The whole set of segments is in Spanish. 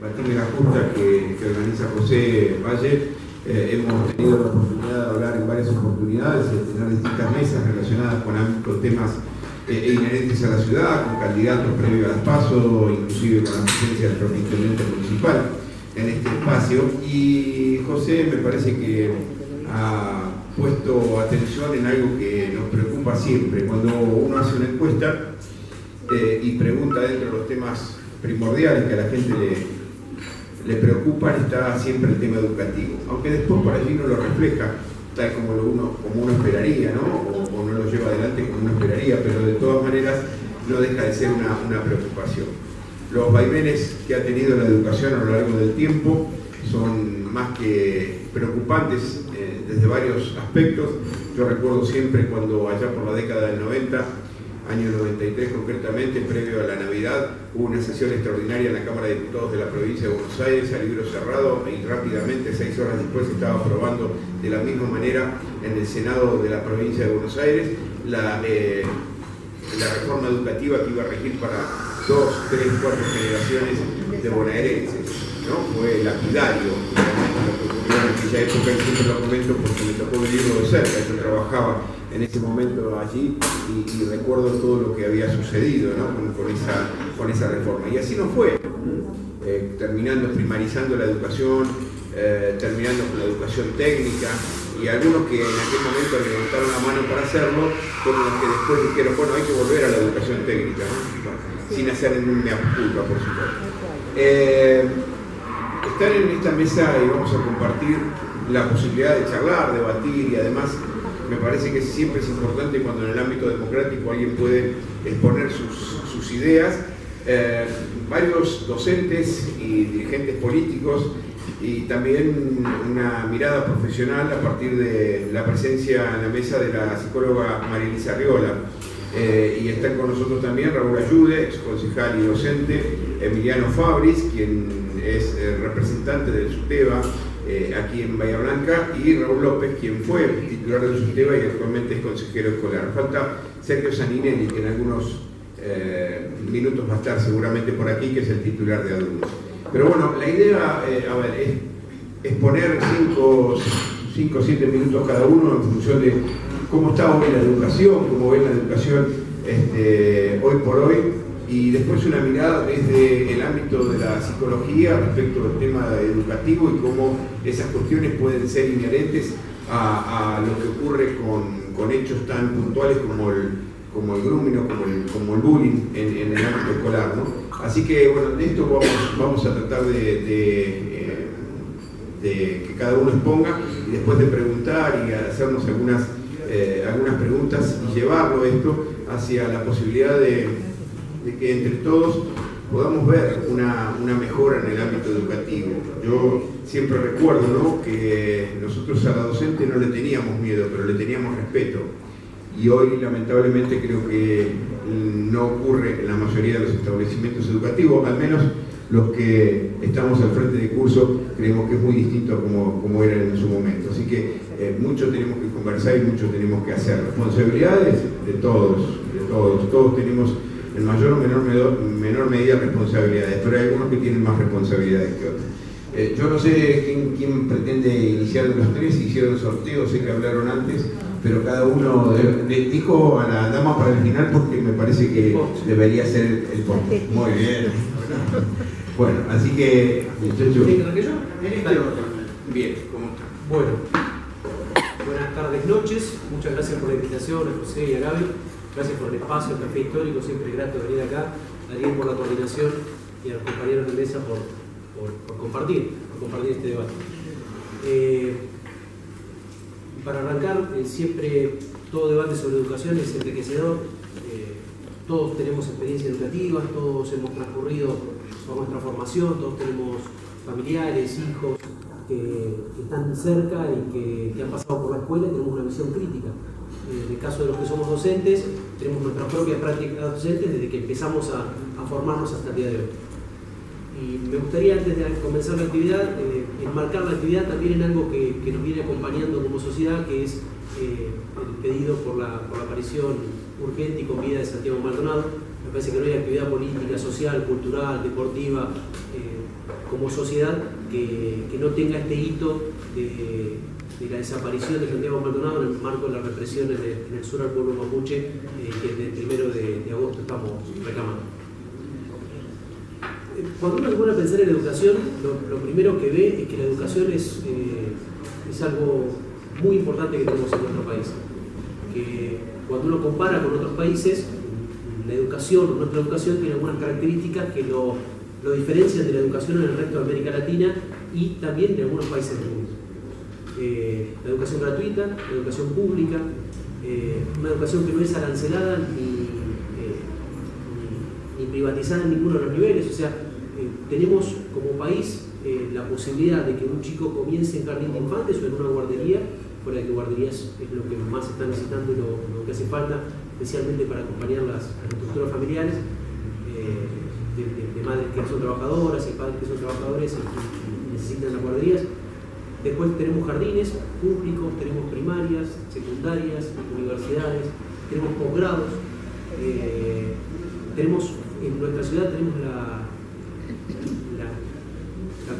Batirme la Justa que organiza José Valle. Hemos tenido la oportunidad de hablar en varias oportunidades, de tener distintas mesas relacionadas con temas inherentes a la ciudad, con candidatos previos a las PASO, inclusive con la presencia del propio intendente municipal en este espacio. Y José me parece que ha puesto atención en algo que nos preocupa siempre. Cuando uno hace una encuesta y pregunta dentro de los temas primordiales que a la gente le preocupan, está siempre el tema educativo, aunque después por allí no lo refleja tal como uno esperaría, ¿no? O no lo lleva adelante como uno esperaría, pero de todas maneras no deja de ser una preocupación. Los vaivenes que ha tenido la educación a lo largo del tiempo son más que preocupantes desde varios aspectos. Yo recuerdo siempre cuando allá por la década del 90, año 93 concretamente, previo a la Navidad, hubo una sesión extraordinaria en la Cámara de Diputados de la provincia de Buenos Aires a libro cerrado, y rápidamente, 6 horas después, se estaba aprobando de la misma manera en el Senado de la provincia de Buenos Aires la reforma educativa que iba a regir para 2, 3, 4 generaciones de bonaerenses, ¿no? Fue lapidario realmente lo que ocurrió en aquella época, y siempre lo comento porque me tocó vivirlo de cerca. Yo trabajaba en ese momento allí y recuerdo todo lo que había sucedido, ¿no? con esa reforma. Y así no fue, terminando primarizando la educación, terminando con la educación técnica, y algunos que en aquel momento levantaron la mano para hacerlo fueron los que después dijeron, bueno, hay que volver a la educación técnica, ¿no? Bueno, sin hacer ningún mea culpa, por supuesto. Estar en esta mesa y vamos a compartir la posibilidad de charlar, debatir, y además me parece que siempre es importante cuando en el ámbito democrático alguien puede exponer sus ideas. Varios docentes y dirigentes políticos, y también una mirada profesional a partir de la presencia en la mesa de la psicóloga María Elisa Arriola. Y están con nosotros también Raúl Ayude, ex concejal y docente, Emiliano Fabris, quien es representante del SUTEBA aquí en Bahía Blanca, y Raúl López, quien fue titular del SUTEBA y actualmente es consejero escolar. Falta Sergio Saninelli, que en algunos minutos va a estar seguramente por aquí, que es el titular de adultos. Pero bueno, la idea es poner 5 o 7 minutos cada uno en función de cómo está hoy la educación, cómo ven la educación hoy por hoy, y después una mirada desde el ámbito de la psicología respecto al tema educativo y cómo esas cuestiones pueden ser inherentes a lo que ocurre con hechos tan puntuales como el grooming o como el bullying en el ámbito escolar, ¿no? Así que bueno, de esto vamos a tratar de que cada uno exponga, y después de preguntar y hacernos algunas preguntas y llevarlo esto hacia la posibilidad de que entre todos podamos ver una mejora en el ámbito educativo. Yo siempre recuerdo, ¿no?, que nosotros a la docente no le teníamos miedo, pero le teníamos respeto. Y hoy, lamentablemente, creo que no ocurre en la mayoría de los establecimientos educativos, al menos los que estamos al frente de curso creemos que es muy distinto como era en su momento. Así que mucho tenemos que conversar y mucho tenemos que hacer. Responsabilidades de todos tenemos en mayor o menor medida responsabilidades, pero hay algunos que tienen más responsabilidades que otros. Yo no sé quién pretende iniciar de los tres. Hicieron sorteo, sé que hablaron antes, pero cada uno le dijo a la dama para el final, porque me parece que debería ser el postre. Muy bien. Bueno, así que, muchachos. Bien, ¿cómo están? Bueno, buenas tardes, noches. Muchas gracias por la invitación a José y a Gaby. Gracias por el espacio, el café histórico, siempre grato venir acá. A Ariel por la coordinación y a los compañeros de mesa por compartir este debate. Para arrancar, siempre todo debate sobre educación es enriquecedor. Todos tenemos experiencias educativas, todos hemos transcurrido por nuestra formación, todos tenemos familiares, hijos que están cerca y que han pasado por la escuela, y tenemos una visión crítica. En el caso de los que somos docentes, tenemos nuestras propias prácticas docentes desde que empezamos a formarnos hasta el día de hoy. Y me gustaría, antes de comenzar la actividad, enmarcar la actividad también en algo que nos viene acompañando como sociedad, que es el pedido por la aparición urgente y con vida de Santiago Maldonado. parece que no hay actividad política, social, cultural, deportiva, como sociedad, que no tenga este hito de la desaparición de Santiago Maldonado en el marco de las represiones en el sur al pueblo mapuche, que desde el 1 de agosto estamos reclamando. Cuando uno se pone a pensar en educación, lo primero que ve es que la educación es algo muy importante que tenemos en nuestro país. Que cuando uno compara con otros países, nuestra educación tiene algunas características que lo diferencian de la educación en el resto de América Latina y también de algunos países del mundo. La educación gratuita, la educación pública, una educación que no es arancelada ni privatizada en ninguno de los niveles. O sea, tenemos como país la posibilidad de que un chico comience en jardín de infantes o en una guardería, fuera de que guarderías es lo que más se está necesitando y lo que hace falta, especialmente para acompañar las estructuras familiares, de madres que son trabajadoras y padres que son trabajadores y necesitan las guarderías. Después tenemos jardines públicos, tenemos primarias, secundarias, universidades, tenemos posgrados. En nuestra ciudad tenemos la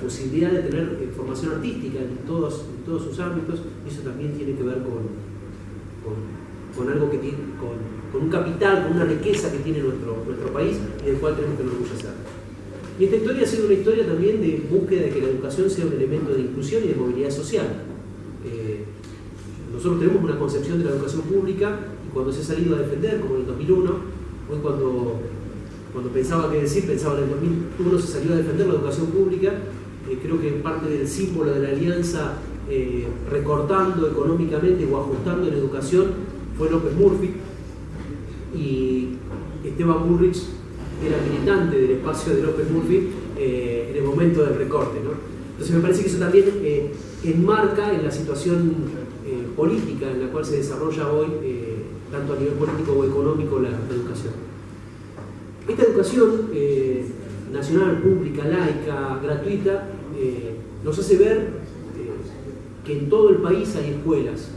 posibilidad de tener formación artística en todos sus ámbitos, y eso también tiene que ver con algo que tiene, con un capital, con una riqueza que tiene nuestro país y del cual tenemos que enorgullecer. Y esta historia ha sido una historia también de búsqueda de que la educación sea un elemento de inclusión y de movilidad social. Nosotros tenemos una concepción de la educación pública, y cuando se ha salido a defender, como en el 2001, hoy cuando pensaba qué decir, pensaba en el 2001 se salió a defender la educación pública. Creo que parte del símbolo de la alianza recortando económicamente o ajustando en educación fue López Murphy, y Esteban Bullrich era militante del espacio de López Murphy en el momento del recorte, ¿no? Entonces me parece que eso también enmarca en la situación política en la cual se desarrolla hoy, tanto a nivel político o económico, la educación. Esta educación nacional, pública, laica, gratuita, nos hace ver que en todo el país hay escuelas,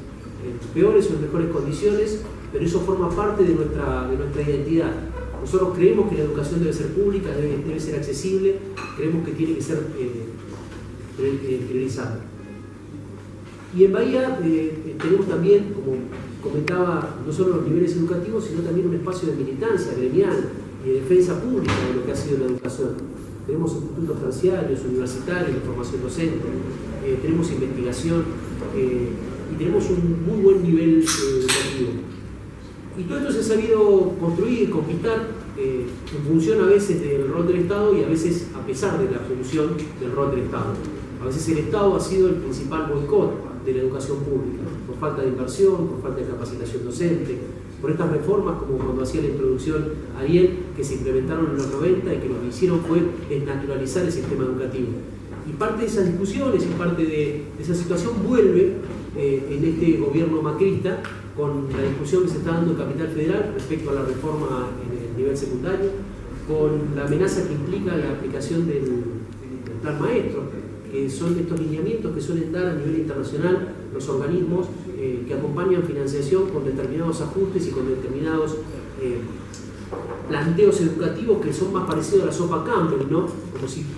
en peores o en mejores condiciones, pero eso forma parte de nuestra identidad. Nosotros creemos que la educación debe ser pública, debe ser accesible, creemos que tiene que ser priorizada. Y en Bahía tenemos también, como comentaba, no solo los niveles educativos, sino también un espacio de militancia gremial y de defensa pública de lo que ha sido la educación. Tenemos institutos terciarios, universitarios, de formación docente, tenemos investigación y tenemos un muy buen nivel educativo. Y todo esto se ha sabido construir y conquistar en función a veces del rol del Estado y a veces a pesar de la función del rol del Estado. A veces el Estado ha sido el principal boicot de la educación pública, por falta de inversión, por falta de capacitación docente, por estas reformas como cuando hacía la introducción Ariel, que se implementaron en los 90 y que lo que hicieron fue desnaturalizar el sistema educativo. Y parte de esas discusiones y parte de esa situación vuelve en este gobierno macrista con la discusión que se está dando en Capital Federal respecto a la reforma en el nivel secundario, con la amenaza que implica la aplicación del plan maestro, que son estos lineamientos que suelen dar a nivel internacional los organismos que acompañan financiación con determinados ajustes y con determinados planteos educativos que son más parecidos a la sopa Campbell, ¿no?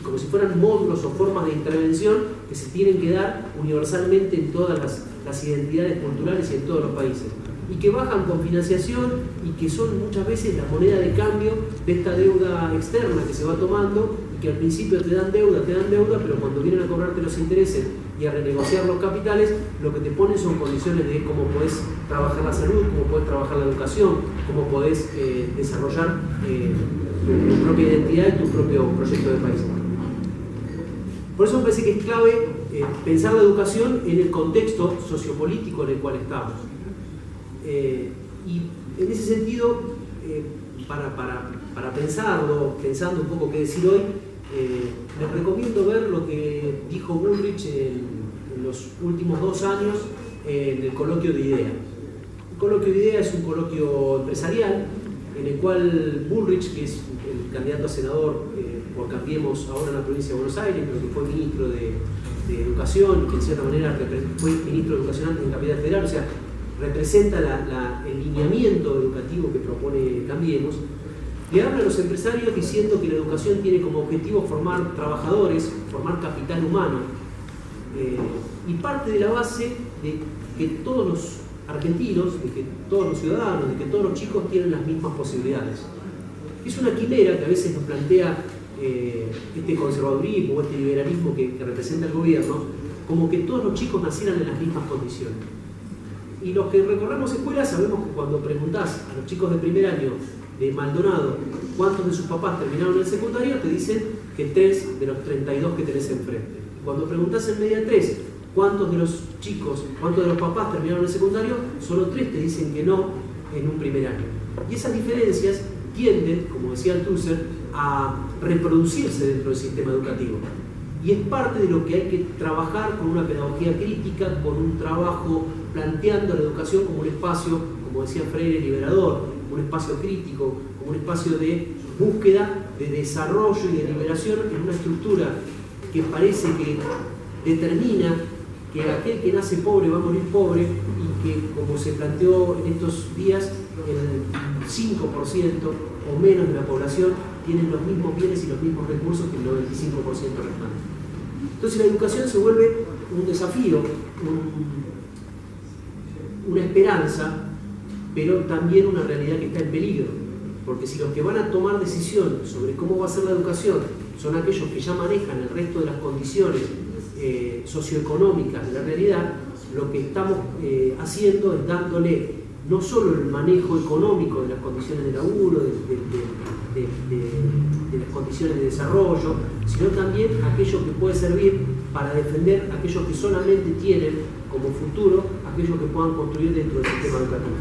Como si fueran módulos o formas de intervención que se tienen que dar universalmente en todas las identidades culturales y en todos los países, y que bajan con financiación y que son muchas veces la moneda de cambio de esta deuda externa que se va tomando, y que al principio te dan deuda, pero cuando vienen a cobrarte los intereses y a renegociar los capitales, lo que te ponen son condiciones de cómo podés trabajar la salud, cómo podés trabajar la educación, cómo podés desarrollar tu propia identidad y tu propio proyecto de país. Por eso me parece que es clave pensar la educación en el contexto sociopolítico en el cual estamos. Y en ese sentido, para pensarlo, pensando un poco qué decir hoy, les recomiendo ver lo que dijo Bullrich en los últimos 2 años en el coloquio de IDEA. El coloquio de IDEA es un coloquio empresarial en el cual Bullrich, que es el candidato a senador por Cambiemos ahora en la provincia de Buenos Aires, pero que fue ministro de Educación y que en cierta manera fue ministro de Educación antes en Capital Federal, o sea, representa el lineamiento educativo que propone Cambiemos. Le habla a los empresarios diciendo que la educación tiene como objetivo formar trabajadores, formar capital humano, y parte de la base de que todos los argentinos, de que todos los ciudadanos, de que todos los chicos tienen las mismas posibilidades. Es una quimera que a veces nos plantea este conservadurismo o este liberalismo que representa el gobierno, como que todos los chicos nacieran en las mismas condiciones. Y los que recorremos escuelas sabemos que cuando preguntás a los chicos de primer año de Maldonado cuántos de sus papás terminaron el secundario, te dicen que 3 de los 32 que tenés enfrente. Y cuando preguntás en media 3 cuántos de los chicos, cuántos de los papás terminaron el secundario, solo 3 te dicen que no en un primer año. Y esas diferencias tienden, como decía Althusser, a reproducirse dentro del sistema educativo. Y es parte de lo que hay que trabajar con una pedagogía crítica, con un trabajo planteando la educación como un espacio, como decía Freire, liberador, un espacio crítico, como un espacio de búsqueda, de desarrollo y de liberación en una estructura que parece que determina que aquel que nace pobre va a morir pobre y que, como se planteó en estos días, el 5% o menos de la población tienen los mismos bienes y los mismos recursos que el 95% restante. Entonces la educación se vuelve un desafío, una esperanza, pero también una realidad que está en peligro. Porque si los que van a tomar decisión sobre cómo va a ser la educación son aquellos que ya manejan el resto de las condiciones socioeconómicas de la realidad, lo que estamos haciendo es dándole no solo el manejo económico de las condiciones de laburo, de las condiciones de desarrollo, sino también aquello que puede servir para defender a aquellos que solamente tienen como futuro aquellos que puedan construir dentro del sistema educativo.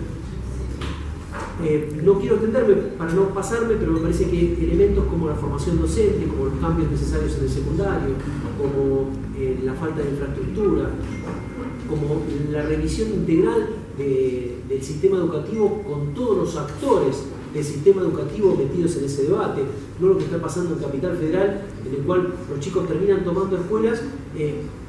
No quiero extenderme para no pasarme, pero me parece que elementos como la formación docente, como los cambios necesarios en el secundario, como la falta de infraestructura, como la revisión integral del sistema educativo con todos los actores del sistema educativo metidos en ese debate, no lo que está pasando en Capital Federal, en el cual los chicos terminan tomando escuelas,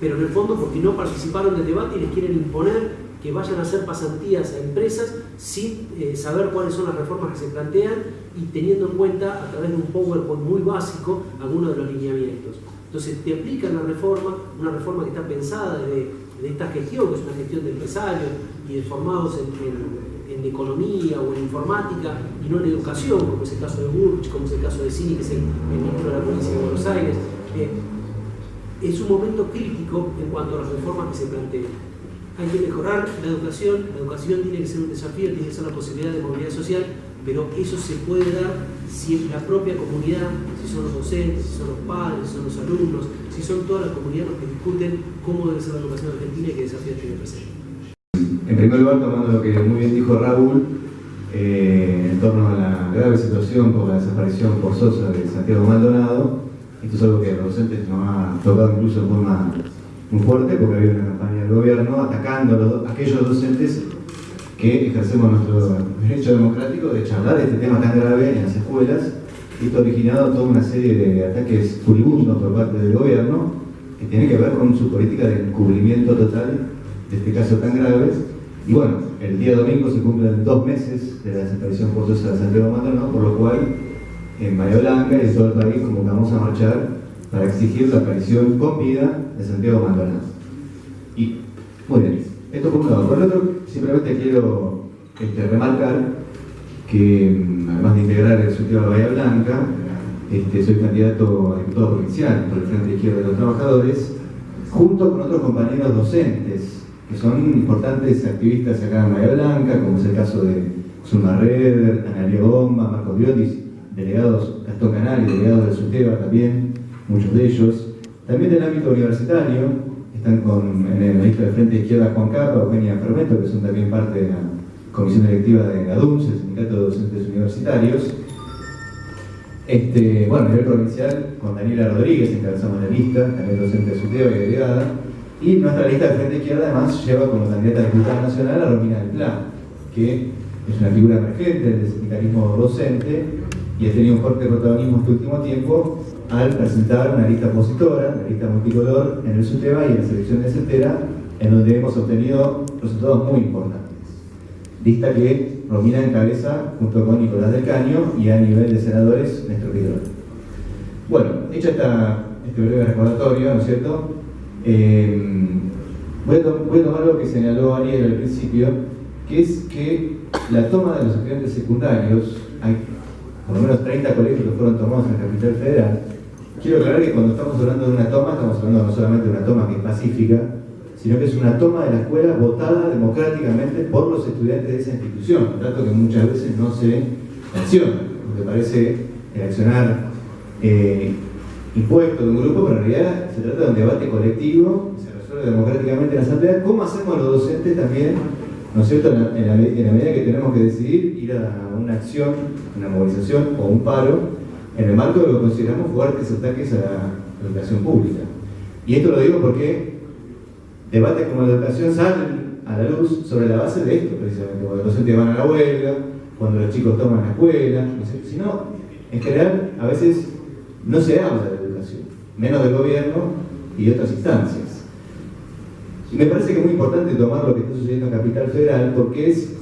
pero en el fondo porque no participaron del debate y les quieren imponer que vayan a hacer pasantías a empresas sin saber cuáles son las reformas que se plantean y teniendo en cuenta a través de un PowerPoint muy básico algunos de los lineamientos. Entonces te aplican la reforma, una reforma que está pensada de esta gestión, que es una gestión de empresarios y de formados en economía o en informática y no en educación, como es el caso de Burch, como es el caso de Cini, que es el ministro de la Provincia de Buenos Aires. Es un momento crítico en cuanto a las reformas que se plantean. Hay que mejorar la educación tiene que ser un desafío, tiene que ser la posibilidad de movilidad social, pero eso se puede dar si la propia comunidad, si son los docentes, si son los padres, si son los alumnos, si son toda la comunidad los que discuten cómo debe ser la educación argentina y qué desafíos tiene presente. En primer lugar, tomando lo que muy bien dijo Raúl, en torno a la grave situación por la desaparición forzosa de Santiago Maldonado, esto es algo que a los docentes nos ha tocado incluso de forma muy fuerte, porque había una campaña del gobierno atacando a aquellos docentes que ejercemos nuestro derecho democrático de charlar de este tema tan grave en las escuelas. Y esto ha originado toda una serie de ataques furibundos por parte del gobierno que tienen que ver con su política de encubrimiento total de este caso tan grave. Y bueno, el día domingo se cumplen 2 meses de la desaparición forzosa de Santiago Maldonado, por lo cual en Bahía Blanca y en todo el país convocamos a marchar para exigir la aparición con vida de Santiago Maldonado. Y, muy bien, esto por un lado. Por el otro, simplemente quiero remarcar que, además de integrar el subtítulo de Bahía Blanca, soy candidato a diputado provincial por el Frente Izquierda de los Trabajadores, junto con otros compañeros docentes, que son importantes activistas acá en Bahía Blanca, como es el caso de Zulma Reder, Analia Bomba, Marcos Biotis, delegados, Gastón Canal y delegados del SUTEBA también, muchos de ellos. También del ámbito universitario, están en la lista del Frente Izquierda Juan Capa, Eugenia Fermento, que son también parte de la comisión directiva de ADUNS, el Sindicato de Docentes Universitarios. Bueno, a nivel provincial, con Daniela Rodríguez encabezamos la lista, también docente de SUTEBA y delegada. Y nuestra lista del Frente Izquierda además lleva como candidata a diputada nacional a Romina del Pla, que es una figura emergente del sindicalismo docente y ha tenido un fuerte protagonismo este último tiempo al presentar una lista opositora, una lista multicolor en el SUTEBA y en la selección de CETERA, en donde hemos obtenido resultados muy importantes. lista que Romina encabeza junto con Nicolás del Caño y a nivel de senadores Néstor Vidal. Bueno, hecho este breve recordatorio, ¿no es cierto? Voy a tomar lo que señaló Ariel al principio, que es que la toma de los estudiantes secundarios, hay por lo menos 30 colegios que fueron tomados en la capital federal. Quiero aclarar que cuando estamos hablando de una toma, estamos hablando no solamente de una toma que es pacífica, sino que es una toma de la escuela votada democráticamente por los estudiantes de esa institución, dato que muchas veces no se menciona, porque parece el accionar impuesto de un grupo, pero en realidad se trata de un debate colectivo, se resuelve democráticamente en la asamblea. ¿Cómo hacemos los docentes también, ¿no es cierto?, en la medida que tenemos que decidir ir a una acción, una movilización o un paro, en el marco de lo que consideramos fuertes ataques a la educación pública? Y esto lo digo porque debates como la educación salen a la luz sobre la base de esto, precisamente, cuando los docentes van a la huelga, cuando los chicos toman la escuela, si no, en general, a veces no se habla de educación, menos del gobierno y otras instancias. Y me parece que es muy importante tomar lo que está sucediendo en Capital Federal, porque es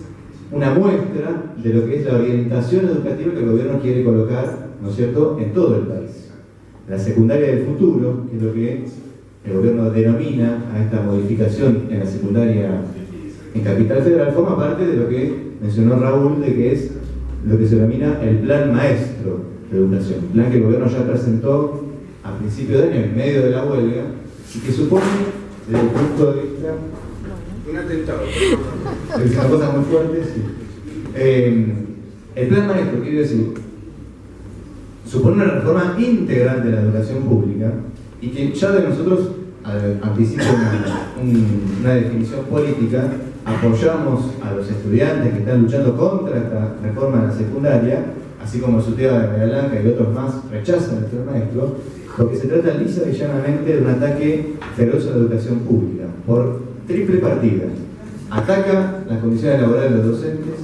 una muestra de lo que es la orientación educativa que el gobierno quiere colocar, ¿no es cierto?, en todo el país. La secundaria del futuro, que es lo que el gobierno denomina a esta modificación en la secundaria en Capital Federal, forma parte de lo que mencionó Raúl, de que es lo que se denomina el plan maestro de educación, plan que el gobierno ya presentó a principio de año, en medio de la huelga, y que supone, desde el punto de vista... Un atentado. Son cosas muy fuertes, sí. El plan maestro, quiero decir, supone una reforma integral de la educación pública y que ya de nosotros, al anticipo una definición política, apoyamos a los estudiantes que están luchando contra esta reforma de la secundaria, así como Suteba de Bahía Blanca y otros más rechazan el plan maestro, porque se trata lisa y llanamente de un ataque feroz a la educación pública, por triple partida. Ataca las condiciones laborales de los docentes,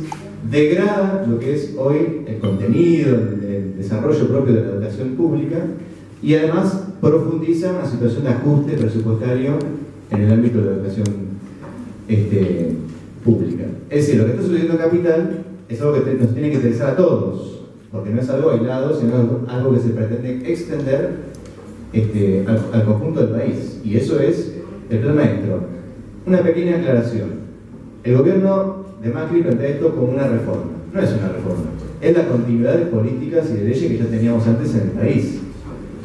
degrada lo que es hoy el contenido, el desarrollo propio de la educación pública, y además profundiza una situación de ajuste presupuestario en el ámbito de la educación pública. Es decir, lo que está sucediendo en Capital es algo que nos tiene que interesar a todos, porque no es algo aislado, sino algo que se pretende extender al conjunto del país. Y eso es el plan maestro. Una pequeña aclaración. El gobierno de Macri plantea esto como una reforma. No es una reforma. Es la continuidad de políticas y de leyes que ya teníamos antes en el país.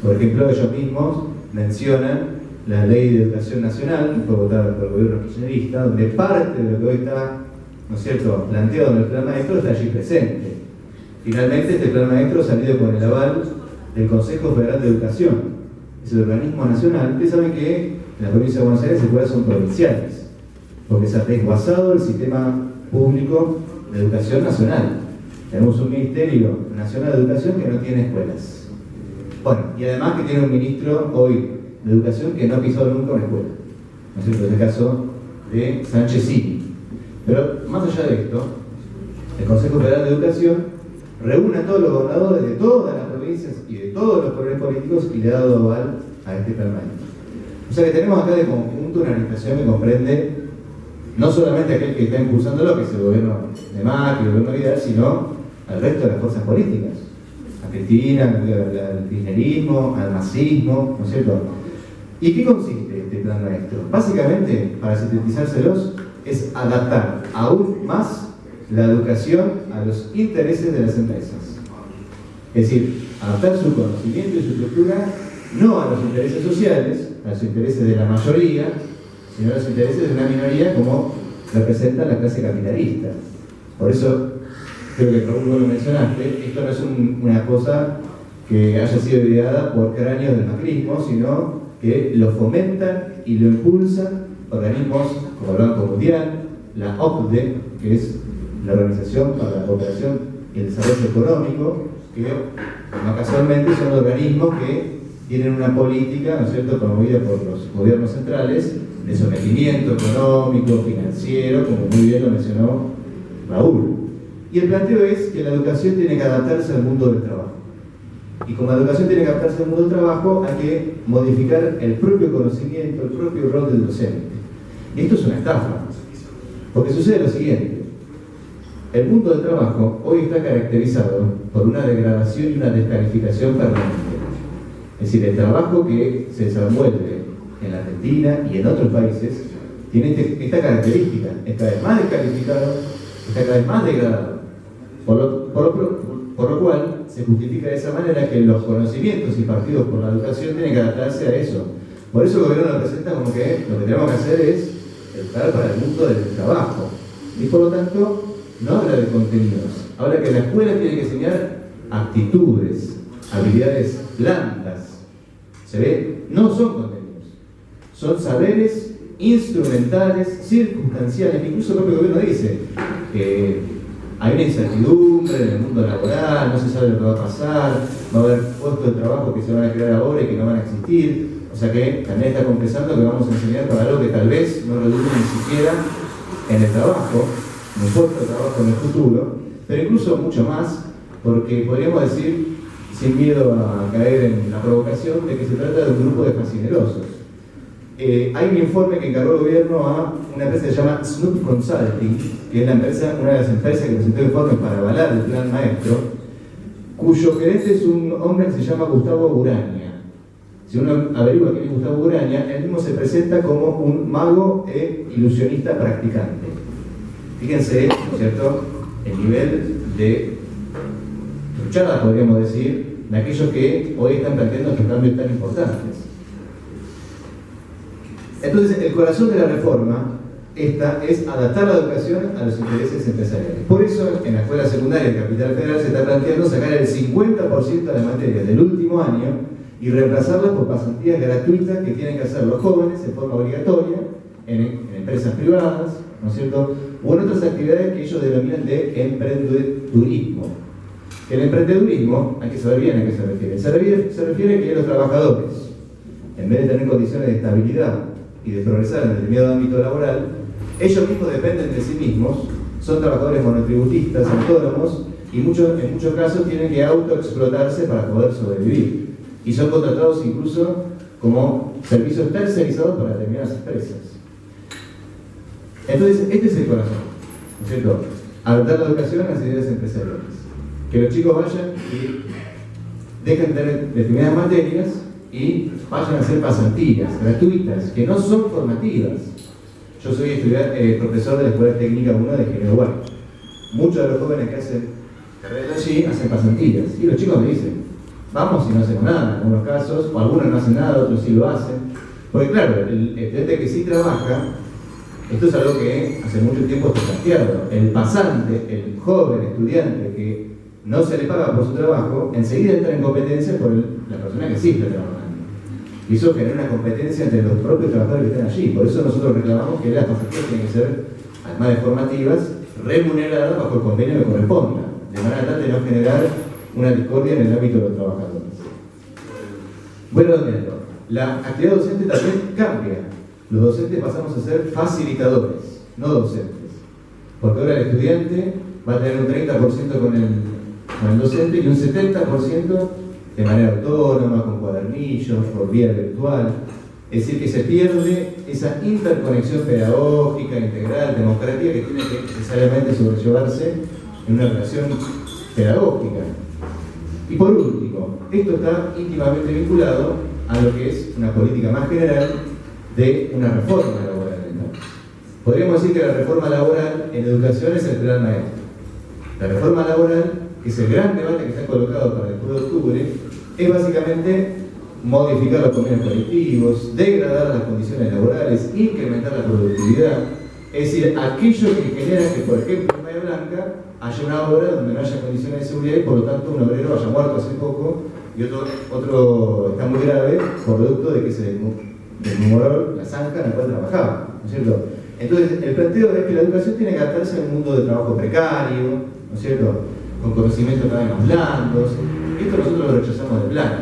Por ejemplo, ellos mismos mencionan la Ley de Educación Nacional, que fue votada por el gobierno kirchnerista, donde parte de lo que hoy está, ¿no es cierto?, planteado en el plan maestro está allí presente. Finalmente, este plan maestro ha salido con el aval del Consejo Federal de Educación. Es el organismo nacional. Ustedes saben que en la provincia de Buenos Aires las escuelas son provinciales, porque se ha desguazado el sistema público de educación nacional. Tenemos un Ministerio Nacional de Educación que no tiene escuelas. Bueno, y además que tiene un ministro hoy de Educación que no ha pisado nunca una escuela. ¿No es cierto? Es el caso de Sánchez Cini. Pero más allá de esto, el Consejo Federal de Educación reúne a todos los gobernadores de todas las provincias y de todos los poderes políticos y le ha dado aval a este plan maestro. O sea que tenemos acá de conjunto una organización que comprende no solamente aquel que está impulsándolo, que es el gobierno de Macri, el gobierno Vidal, sino al resto de las fuerzas políticas. A Cristina, al kirchnerismo, al masismo, ¿no es cierto? ¿Y qué consiste este plan maestro? Básicamente, para sintetizárselos, es adaptar aún más la educación a los intereses de las empresas. Es decir, adaptar su conocimiento y su estructura no a los intereses sociales, a los intereses de la mayoría, sino a los intereses de una minoría como representa la clase capitalista. Por eso, creo que Raúl vos lo mencionaste, esto no es una cosa que haya sido ideada por cráneos del macrismo, sino que lo fomentan y lo impulsan organismos como el Banco Mundial, la OCDE, que es la Organización para la Cooperación y el Desarrollo Económico, que no casualmente son organismos que tienen una política, ¿no es cierto?, promovida por los gobiernos centrales de sometimiento económico, financiero, como muy bien lo mencionó Raúl. Y el planteo es que la educación tiene que adaptarse al mundo del trabajo. Y como la educación tiene que adaptarse al mundo del trabajo, hay que modificar el propio conocimiento, el propio rol del docente. Y esto es una estafa, porque sucede lo siguiente. El mundo del trabajo hoy está caracterizado por una degradación y una descalificación permanente. Es decir, el trabajo que se desenvuelve en la Argentina y en otros países tiene esta característica: es cada vez más descalificado, está cada vez más degradado. Por lo cual se justifica de esa manera que los conocimientos impartidos por la educación tienen que adaptarse a eso. Por eso el gobierno lo presenta como que lo que tenemos que hacer es educar para el mundo del trabajo. Y por lo tanto, no habla de contenidos, habla que la escuela tiene que enseñar actitudes, habilidades blandas. ¿Se ve? No son contenidos, son saberes instrumentales, circunstanciales. Incluso el propio gobierno dice que hay una incertidumbre en el mundo laboral, no se sabe lo que va a pasar, va a haber puestos de trabajo que se van a crear ahora y que no van a existir. O sea que también está confesando que vamos a enseñar para algo que tal vez no redunde ni siquiera en el trabajo, en el puesto de trabajo en el futuro, pero incluso mucho más, porque podríamos decir, sin miedo a caer en la provocación, de que se trata de un grupo de facinerosos. Hay un informe que encargó el gobierno a una empresa que se llama Snoop Consulting, que es una de las empresas que presentó informes para avalar el plan maestro, cuyo gerente es un hombre que se llama Gustavo Buraña. Si uno averigua quién es Gustavo Buraña, él mismo se presenta como un mago e ilusionista practicante. Fíjense, ¿no es cierto?, el nivel de truchada, podríamos decir, de aquellos que hoy están planteando estos cambios tan importantes. Entonces, el corazón de la reforma esta es adaptar la educación a los intereses empresariales. Por eso, en la escuela secundaria de Capital Federal se está planteando sacar el 50% de las materias del último año y reemplazarlas por pasantías gratuitas que tienen que hacer los jóvenes en forma obligatoria en empresas privadas, ¿no es cierto?, o en otras actividades que ellos denominan de emprendedurismo. El emprendedurismo, hay que saber bien a qué se refiere. Se refiere a que los trabajadores, en vez de tener condiciones de estabilidad y de progresar en determinado ámbito laboral, ellos mismos dependen de sí mismos, son trabajadores monotributistas, autónomos, y en muchos casos tienen que autoexplotarse para poder sobrevivir. Y son contratados incluso como servicios tercerizados para determinadas empresas. Entonces, este es el corazón, ¿no es cierto? Adaptar la educación a las ideas empresariales. Que los chicos vayan y dejen de tener determinadas materias y vayan a hacer pasantías gratuitas, que no son formativas. Yo soy profesor de la Escuela Técnica 1 de General Huarco. Muchos de los jóvenes que hacen carreras allí hacen pasantías. Y los chicos me dicen, vamos y no hacemos nada en algunos casos, o algunos no hacen nada, otros sí lo hacen. Porque claro, el estudiante que sí trabaja, esto es algo que hace mucho tiempo está planteado. El pasante, el joven estudiante que no se le paga por su trabajo, enseguida entra en competencia por la persona que sí está trabajando. Y eso genera una competencia entre los propios trabajadores que están allí. Por eso nosotros reclamamos que las pasantías tienen que ser, además de formativas, remuneradas bajo el convenio que corresponda, de manera tal de no generar una discordia en el ámbito de los trabajadores. Bueno, la actividad docente también cambia. Los docentes pasamos a ser facilitadores, no docentes. Porque ahora el estudiante va a tener un 30% con el docente y un 70% de manera autónoma, con cuadernillos, por vía virtual. Es decir, que se pierde esa interconexión pedagógica, integral, democrática que tiene que necesariamente sobrellevarse en una relación pedagógica. Y por último, esto está íntimamente vinculado a lo que es una política más general de una reforma laboral. Podríamos decir que la reforma laboral en educación es el plan maestro. La reforma laboral, que es el gran debate que está colocado para después de octubre, es básicamente modificar los convenios colectivos, degradar las condiciones laborales, incrementar la productividad. Es decir, aquello que genera que, por ejemplo, en Bahía Blanca haya una obra donde no haya condiciones de seguridad y por lo tanto un obrero haya muerto hace poco y otro está muy grave producto de que se desmemoró la zanja en la cual trabajaba, ¿no es cierto? Entonces, el planteo es que la educación tiene que adaptarse a un mundo de trabajo precario, ¿no es cierto?, con conocimientos cada vez más blandos. Esto nosotros lo rechazamos de plano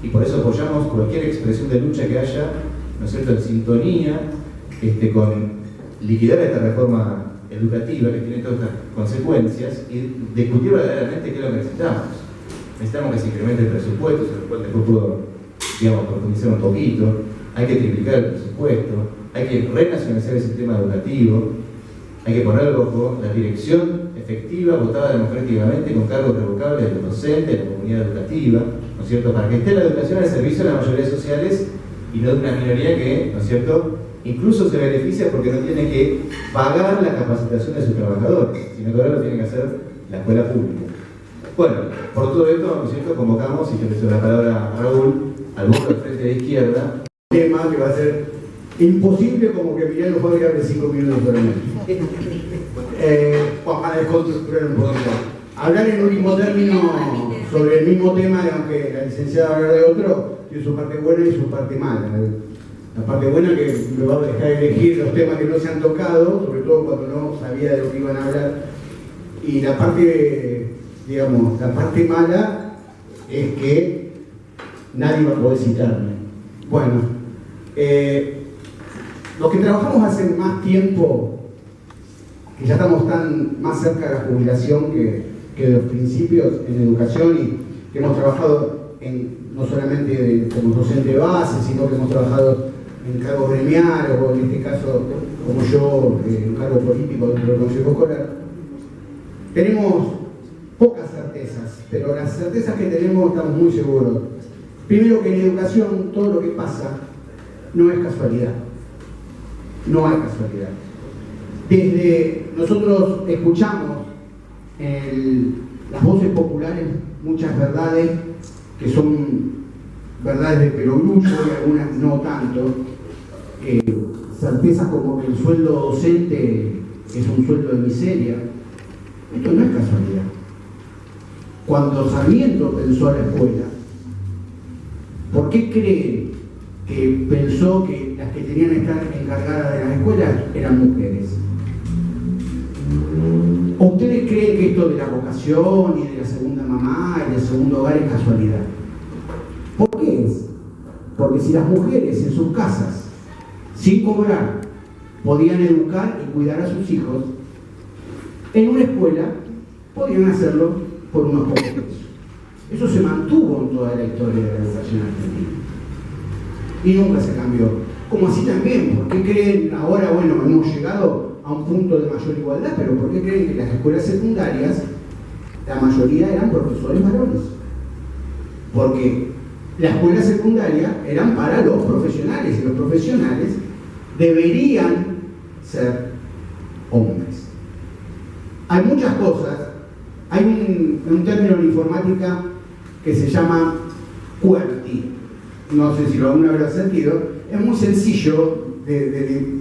y por eso apoyamos cualquier expresión de lucha que haya, ¿no es cierto?, en sintonía con liquidar esta reforma educativa que tiene todas estas consecuencias y discutir verdaderamente qué es lo que necesitamos. Necesitamos que se incremente el presupuesto, sobre el cual después puedo, profundizar un poquito. Hay que triplicar el presupuesto, hay que renacionalizar el sistema educativo, Hay que poner bajo la dirección efectiva, votada democráticamente, con cargos revocables de los docentes, de la comunidad educativa, ¿no es cierto?, para que esté la educación al servicio de las mayorías sociales y no de una minoría que, ¿no es cierto?, incluso se beneficia porque no tiene que pagar la capacitación de sus trabajadores, sino que ahora lo tiene que hacer la escuela pública. Bueno, por todo esto, ¿no es cierto?, convocamos, y yo le doy la palabra a Raúl, al voto del Frente de Izquierda. Un tema que va a ser imposible, como que Emiliano Fabri hable 5 minutos solamente. Para desconstruir un poquito. Hablar en último término sobre el mismo tema, aunque la licenciada hablar de otro, tiene su parte buena y su parte mala. La parte buena que me va a dejar elegir los temas que no se han tocado, sobre todo cuando no sabía de lo que iban a hablar. Y la parte, digamos, la parte mala es que nadie va a poder citarme. Bueno, los que trabajamos hace más tiempo, que ya estamos tan más cerca de la jubilación que de los principios en educación, y que hemos trabajado no solamente como docente de base, sino que hemos trabajado en cargos gremiales, o en este caso, como yo, en cargo político dentro del Consejo Escolar. Tenemos pocas certezas, pero las certezas que tenemos estamos muy seguros. Primero, que en educación todo lo que pasa no es casualidad. No hay casualidad. Desde nosotros escuchamos las voces populares, muchas verdades que son verdades de perogrullo y algunas no tanto. Certezas como que el sueldo docente es un sueldo de miseria. Esto no es casualidad. Cuando Sarmiento pensó la escuela, ¿por qué creen que pensó que las que tenían que estar encargadas de las escuelas eran mujeres? ¿O ustedes creen que esto de la vocación y de la segunda mamá y del segundo hogar es casualidad? ¿Por qué es? Porque si las mujeres en sus casas, sin cobrar, podían educar y cuidar a sus hijos, en una escuela podían hacerlo por unos pocos pesos. Eso se mantuvo en toda la historia de la educación argentina. Y nunca se cambió. Como así también, ¿por qué creen ahora, bueno, hemos llegado a un punto de mayor igualdad, pero por qué creen que en las escuelas secundarias la mayoría eran profesores varones? Porque la escuela secundaria eran para los profesionales, y los profesionales deberían ser hombres. Hay muchas cosas. Hay un término en informática que se llama QWERTY. No sé si lo alguna vez lo has sentido. Es muy sencillo de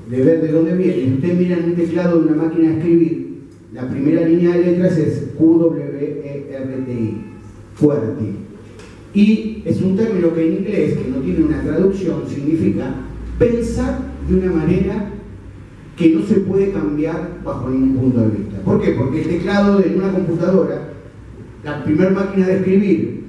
ver de dónde viene. Si usted mira en un teclado de una máquina de escribir, la primera línea de letras es QWERTY, QWERTY. Y es un término que en inglés, que no tiene una traducción, significa pensar de una manera que no se puede cambiar bajo ningún punto de vista. ¿Por qué? Porque el teclado de una computadora, la primera máquina de escribir,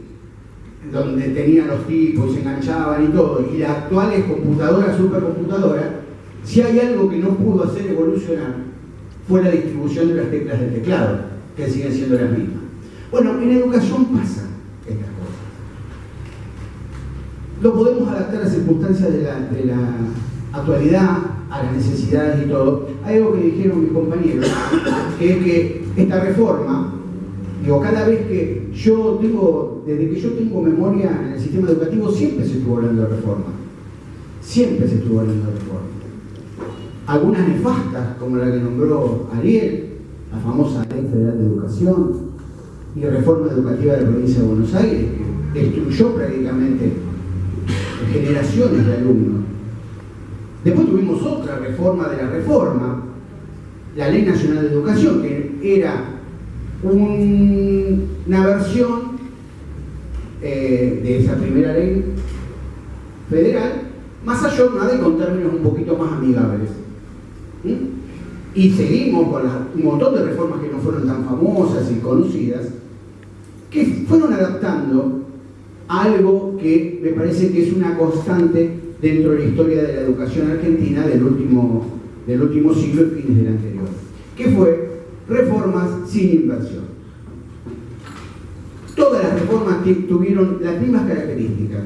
donde tenían los tipos, se enganchaban y todo, y la actual es computadora, supercomputadora, si hay algo que no pudo hacer evolucionar, fue la distribución de las teclas del teclado, que siguen siendo las mismas. Bueno, en educación pasa estas cosas. Lo podemos adaptar a circunstancias de la actualidad, a las necesidades y todo. Hay algo que dijeron mis compañeros, que es que esta reforma, digo, cada vez que yo tengo, desde que yo tengo memoria en el sistema educativo, siempre se estuvo hablando de reforma. Siempre se estuvo hablando de reforma. Algunas nefastas, como la que nombró Ariel, la famosa Ley Federal de Educación, y reforma educativa de la provincia de Buenos Aires, que destruyó prácticamente generaciones de alumnos. Después tuvimos otra reforma de la reforma, la Ley Nacional de Educación, que era una versión de esa primera ley federal, más allá con términos un poquito más amigables. Y seguimos con un montón de reformas que no fueron tan famosas y conocidas, que fueron adaptando a algo que me parece que es una constante dentro de la historia de la educación argentina del último siglo y fines del anterior, que fue reformas sin inversión. Todas las reformas tuvieron las mismas características.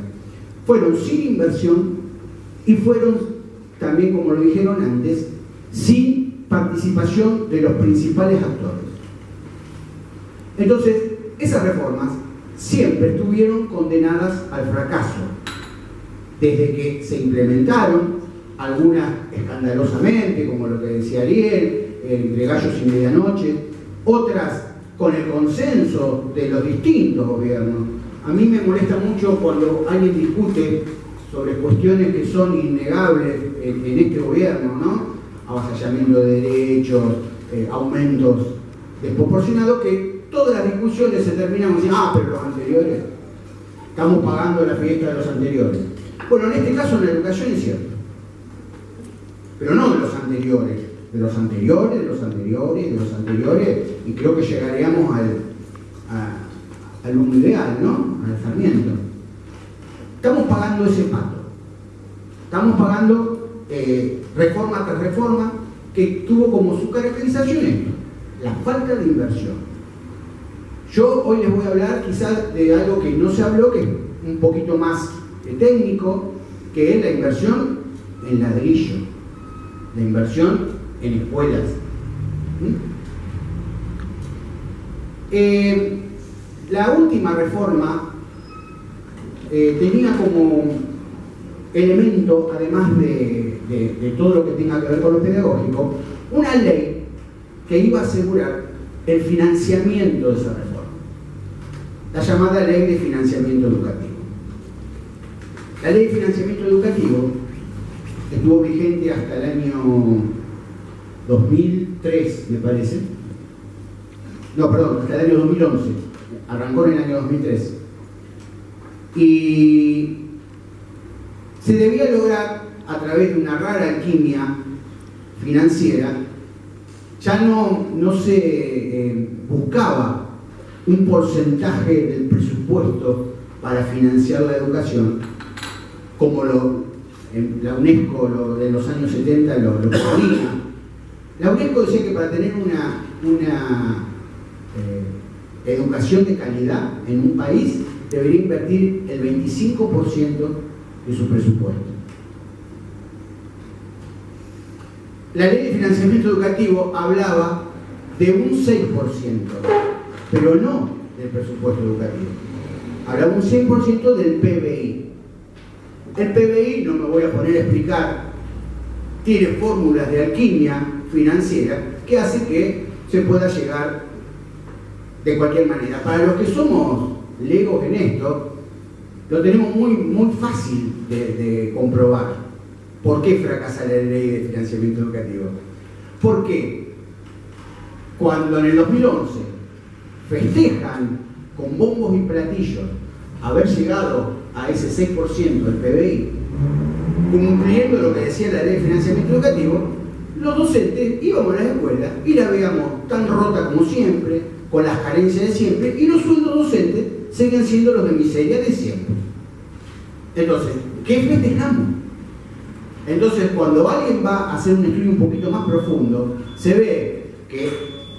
Fueron sin inversión y fueron, también como lo dijeron antes, sin participación de los principales actores. Entonces, esas reformas siempre estuvieron condenadas al fracaso, desde que se implementaron, algunas escandalosamente, como lo que decía Ariel, entre gallos y medianoche, otras con el consenso de los distintos gobiernos. A mí me molesta mucho cuando alguien discute sobre cuestiones que son innegables en este gobierno, ¿no? Avasallamiento de derechos, aumentos desproporcionados, que todas las discusiones se terminan diciendo, pero los anteriores, estamos pagando la fiesta de los anteriores. Bueno, en este caso en la educación es cierto, pero no de los anteriores, de los anteriores, de los anteriores, de los anteriores, y creo que llegaríamos al mundo ideal, ¿no? Al Sarmiento. Estamos pagando ese pato. Estamos pagando reforma tras reforma que tuvo como su caracterización esto, la falta de inversión. Yo hoy les voy a hablar quizás de algo que no se habló, que es un poquito más técnico, que es la inversión en ladrillo, la inversión en escuelas. La última reforma tenía como elemento, además de todo lo que tenga que ver con lo pedagógico, una ley que iba a asegurar el financiamiento de esa reforma, la llamada Ley de Financiamiento Educativo. La Ley de Financiamiento Educativo estuvo vigente hasta el año 2003, me parece. No, perdón, hasta el año 2011. Arrancó en el año 2003. Y se debía lograr, a través de una rara alquimia financiera, ya no se buscaba un porcentaje del presupuesto para financiar la educación, como la UNESCO de los años 70 lo proponía. La UNESCO decía que para tener una educación de calidad en un país debería invertir el 25% de su presupuesto. La Ley de Financiamiento Educativo hablaba de un 6%, pero no del presupuesto educativo. Hablaba un 6% del PBI. El PBI, no me voy a poner a explicar, tiene fórmulas de alquimia financiera que hace que se pueda llegar de cualquier manera. Para los que somos legos en esto, lo tenemos muy fácil de comprobar. ¿Por qué fracasa la Ley de Financiamiento Educativo? Porque cuando en el 2011 festejan con bombos y platillos haber llegado a ese 6% del PBI, cumpliendo lo que decía la Ley de Financiamiento Educativo, los docentes íbamos a la escuela y la veíamos tan rota como siempre, con las carencias de siempre, y los sueldos docentes siguen siendo los de miseria de siempre. Entonces, ¿qué festejamos? Entonces, cuando alguien va a hacer un estudio un poquito más profundo, se ve que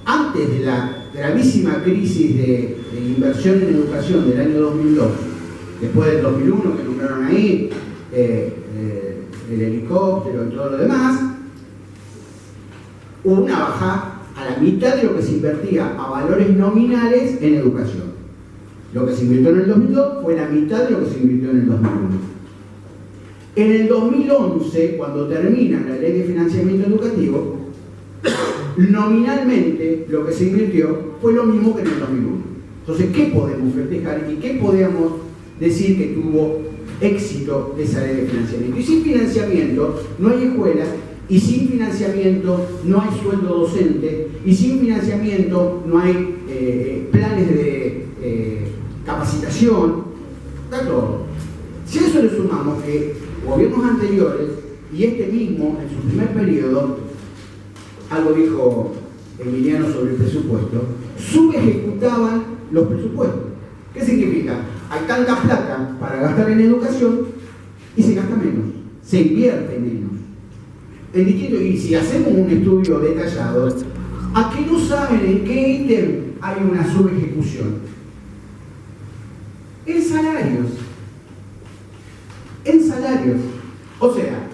antes de la gravísima crisis de inversión en educación del año 2002, después del 2001 que nombraron ahí, el helicóptero y todo lo demás, hubo una baja a la mitad de lo que se invertía a valores nominales en educación. Lo que se invirtió en el 2002 fue la mitad de lo que se invirtió en el 2001. En el 2011, cuando termina la Ley de Financiamiento Educativo, nominalmente lo que se invirtió fue lo mismo que en el 2001. Entonces, ¿qué podemos festejar y qué podemos decir que tuvo éxito esa Ley de Financiamiento? Y sin financiamiento no hay escuelas, y sin financiamiento no hay sueldo docente, y sin financiamiento no hay planes de capacitación, está todo. Si a eso le sumamos que gobiernos anteriores y este mismo en su primer periodo, algo dijo Emiliano sobre el presupuesto, subejecutaban los presupuestos. ¿Qué significa? Hay tanta plata para gastar en educación y se gasta menos, se invierte menos. Y si hacemos un estudio detallado, ¿a qué no saben en qué ítem hay una subejecución? En salarios. En salarios. O sea,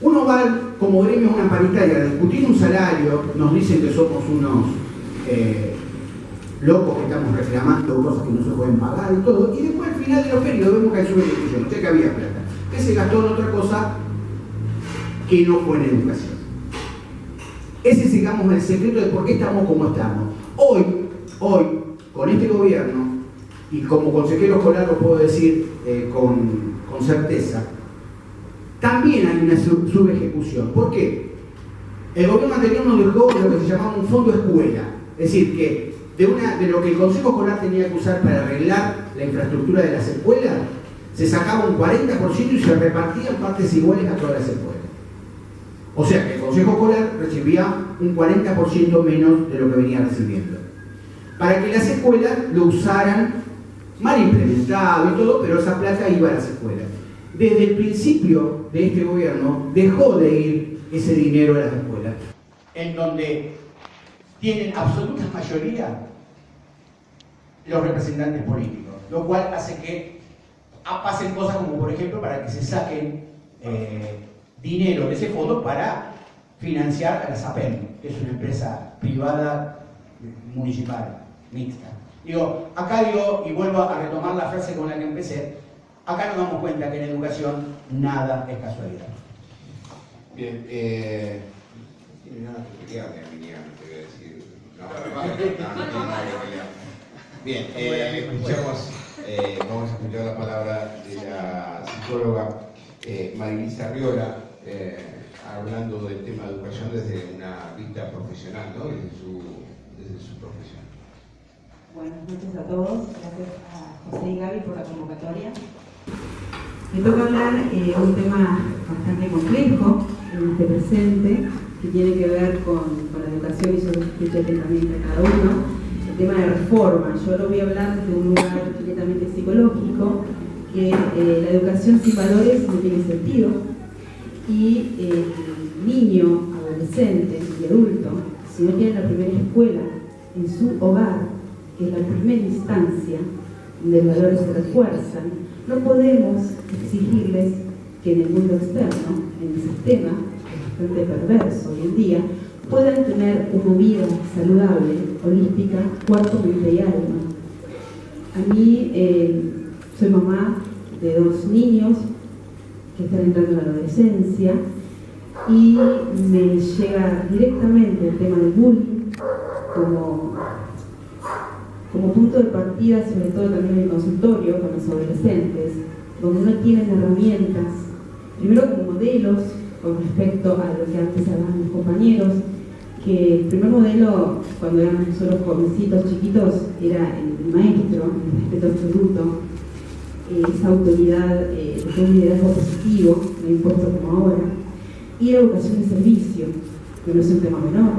Uno va como gremio a una paritaria a discutir un salario, nos dicen que somos unos locos que estamos reclamando cosas que no se pueden pagar y todo, y después al final de los periodos vemos que hay subdiscusión, o sea que había plata, que se gastó en otra cosa que no fue en educación. Ese es, digamos, el secreto de por qué estamos como estamos. Hoy, con este gobierno, y como consejero escolar lo puedo decir con certeza, también hay una subejecución. ¿Por qué? El gobierno anterior nos dejó lo que se llamaba un fondo escuela. Es decir, que de lo que el Consejo Escolar tenía que usar para arreglar la infraestructura de las escuelas, se sacaba un 40% y se repartían partes iguales a todas las escuelas. O sea que el Consejo Escolar recibía un 40% menos de lo que venía recibiendo. Para que las escuelas lo usaran mal implementado y todo, pero esa plata iba a las escuelas. Desde el principio de este gobierno dejó de ir ese dinero a las escuelas, en donde tienen absoluta mayoría los representantes políticos, lo cual hace que pasen cosas como, por ejemplo, para que se saquen dinero de ese fondo para financiar a la SAPEM, que es una empresa privada municipal, mixta. Acá y vuelvo a retomar la frase con la que empecé, acá nos damos cuenta que en educación nada es casualidad. Bien, tiene nada que pelearle a Miriam, te voy a decir. Bien, vamos a escuchar la palabra de la psicóloga Marilisa Arriola, hablando del tema de educación desde una vista profesional, ¿no? Desde su profesión. Buenas noches a todos, gracias a José y Gaby por la convocatoria. Me toca hablar un tema bastante complejo en este presente, que tiene que ver con la educación y yo escuché atentamente a cada uno, el tema de reforma. Yo lo voy a hablar desde un lugar completamente psicológico, que la educación sin valores no tiene sentido, y el niño, adolescente y adulto, si no tiene la primera escuela en su hogar, que es la primera instancia donde los valores se refuerzan, no podemos exigirles que en el mundo externo, en el sistema, que es bastante perverso hoy en día, puedan tener una vida saludable, holística, cuerpo, mente y alma. A mí, soy mamá de 2 niños que están entrando en la adolescencia y me llega directamente el tema del bullying como punto de partida, sobre todo también en el consultorio con los adolescentes, donde no tienen herramientas, primero como modelos con respecto a lo que antes hablaban mis compañeros, que el primer modelo, cuando éramos nosotros jovencitos, chiquitos, era el maestro, el respeto absoluto, esa autoridad de un liderazgo positivo, no importa como ahora, y la vocación de servicio, que no es un tema menor,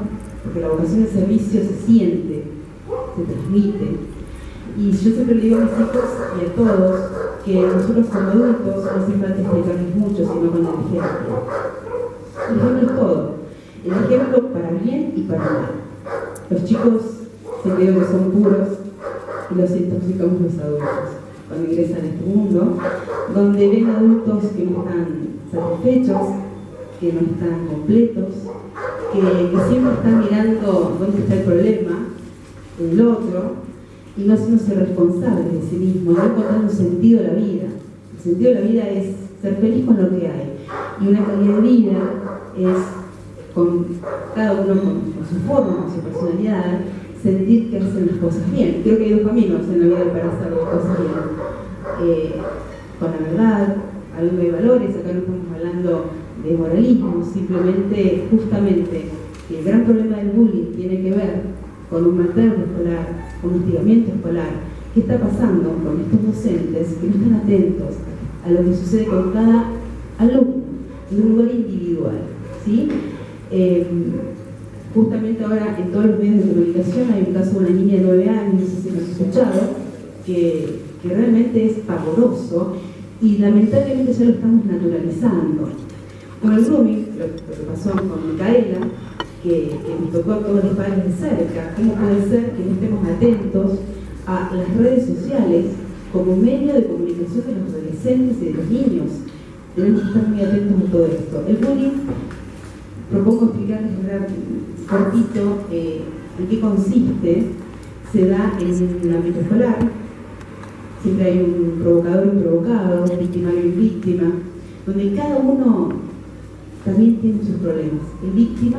porque la vocación de servicio se siente, se transmite. Y yo siempre le digo a mis hijos y a todos que nosotros como adultos no hace falta explicarles mucho, sino con el ejemplo. El ejemplo es todo. El ejemplo para bien y para mal. Los chicos se creen que son puros y los intoxicamos los adultos cuando ingresan a este mundo, donde ven adultos que no están satisfechos, que no están completos, que siempre están mirando dónde está el problema, el otro, y no haciéndose responsables de sí mismo, no encontrando sentido a la vida. El sentido de la vida es ser feliz con lo que hay, y una calidad de vida es, con cada uno con su forma, con su personalidad, sentir que hacen las cosas bien. Creo que hay 2 caminos en la vida para hacer las cosas bien. Con la verdad, hablando de valores, acá no estamos hablando de moralismo, simplemente, justamente, el gran problema del bullying tiene que ver con un maltrato escolar, con un hostigamiento escolar. ¿Qué está pasando con estos docentes que no están atentos a lo que sucede con cada alumno en un lugar individual? ¿Sí? Justamente ahora en todos los medios de comunicación hay un caso de una niña de 9 años, no sé si lo has escuchado, que realmente es pavoroso y lamentablemente ya lo estamos naturalizando. Con el grooming, lo que pasó con Micaela, que nos tocó a todos los padres de cerca, ¿cómo puede ser que no estemos atentos a las redes sociales como medio de comunicación de los adolescentes y de los niños? tenemos que estar muy atentos a todo esto. El bullying, propongo explicarles cortito en qué consiste. Se da en el ámbito escolar. Siempre hay un provocador y un provocado, un victimario y víctima, donde cada uno también tiene sus problemas. El víctima,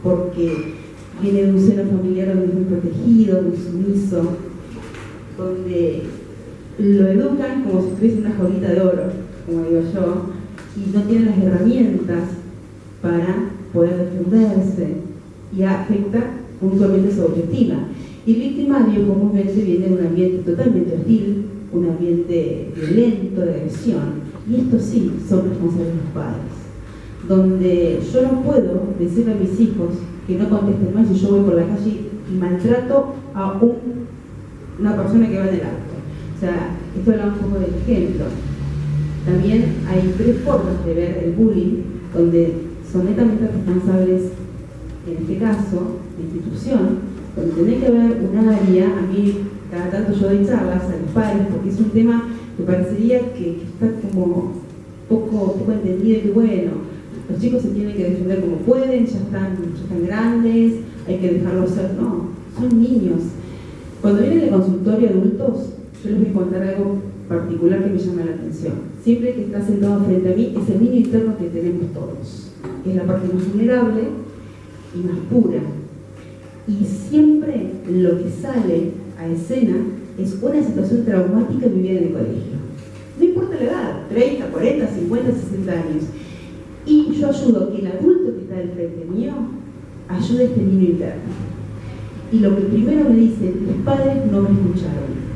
porque viene de un seno familiar donde es muy protegido, muy sumiso, donde lo educan como si estuviese en una jaulita de oro, como digo yo, y no tiene las herramientas para poder defenderse, y afecta puntualmente su autoestima. Y el victimario comúnmente viene de un ambiente totalmente hostil, un ambiente violento, de agresión, y estos sí son responsables los padres, donde yo no puedo decirle a mis hijos que no contesten más si yo voy por la calle y maltrato a una persona que va en el auto. O sea, esto habla un poco del ejemplo. También hay 3 formas de ver el bullying, donde son netamente responsables, en este caso, la institución, donde tiene que haber un área. A mí, cada tanto yo doy charlas a los padres, porque es un tema que parecería que está como poco entendido, y que bueno, los chicos se tienen que defender como pueden, ya están grandes, hay que dejarlos ser. No, son niños. Cuando vienen al consultorio adultos, yo les voy a contar algo particular que me llama la atención. Siempre que está sentado frente a mí es el niño interno que tenemos todos, que es la parte más vulnerable y más pura. Y siempre lo que sale a escena es una situación traumática vivida en el colegio. No importa la edad, 30, 40, 50, 60 años. Y yo ayudo a que el adulto que está del frente mío ayude a este niño interno. Y lo que primero me dicen, los padres no me escucharon.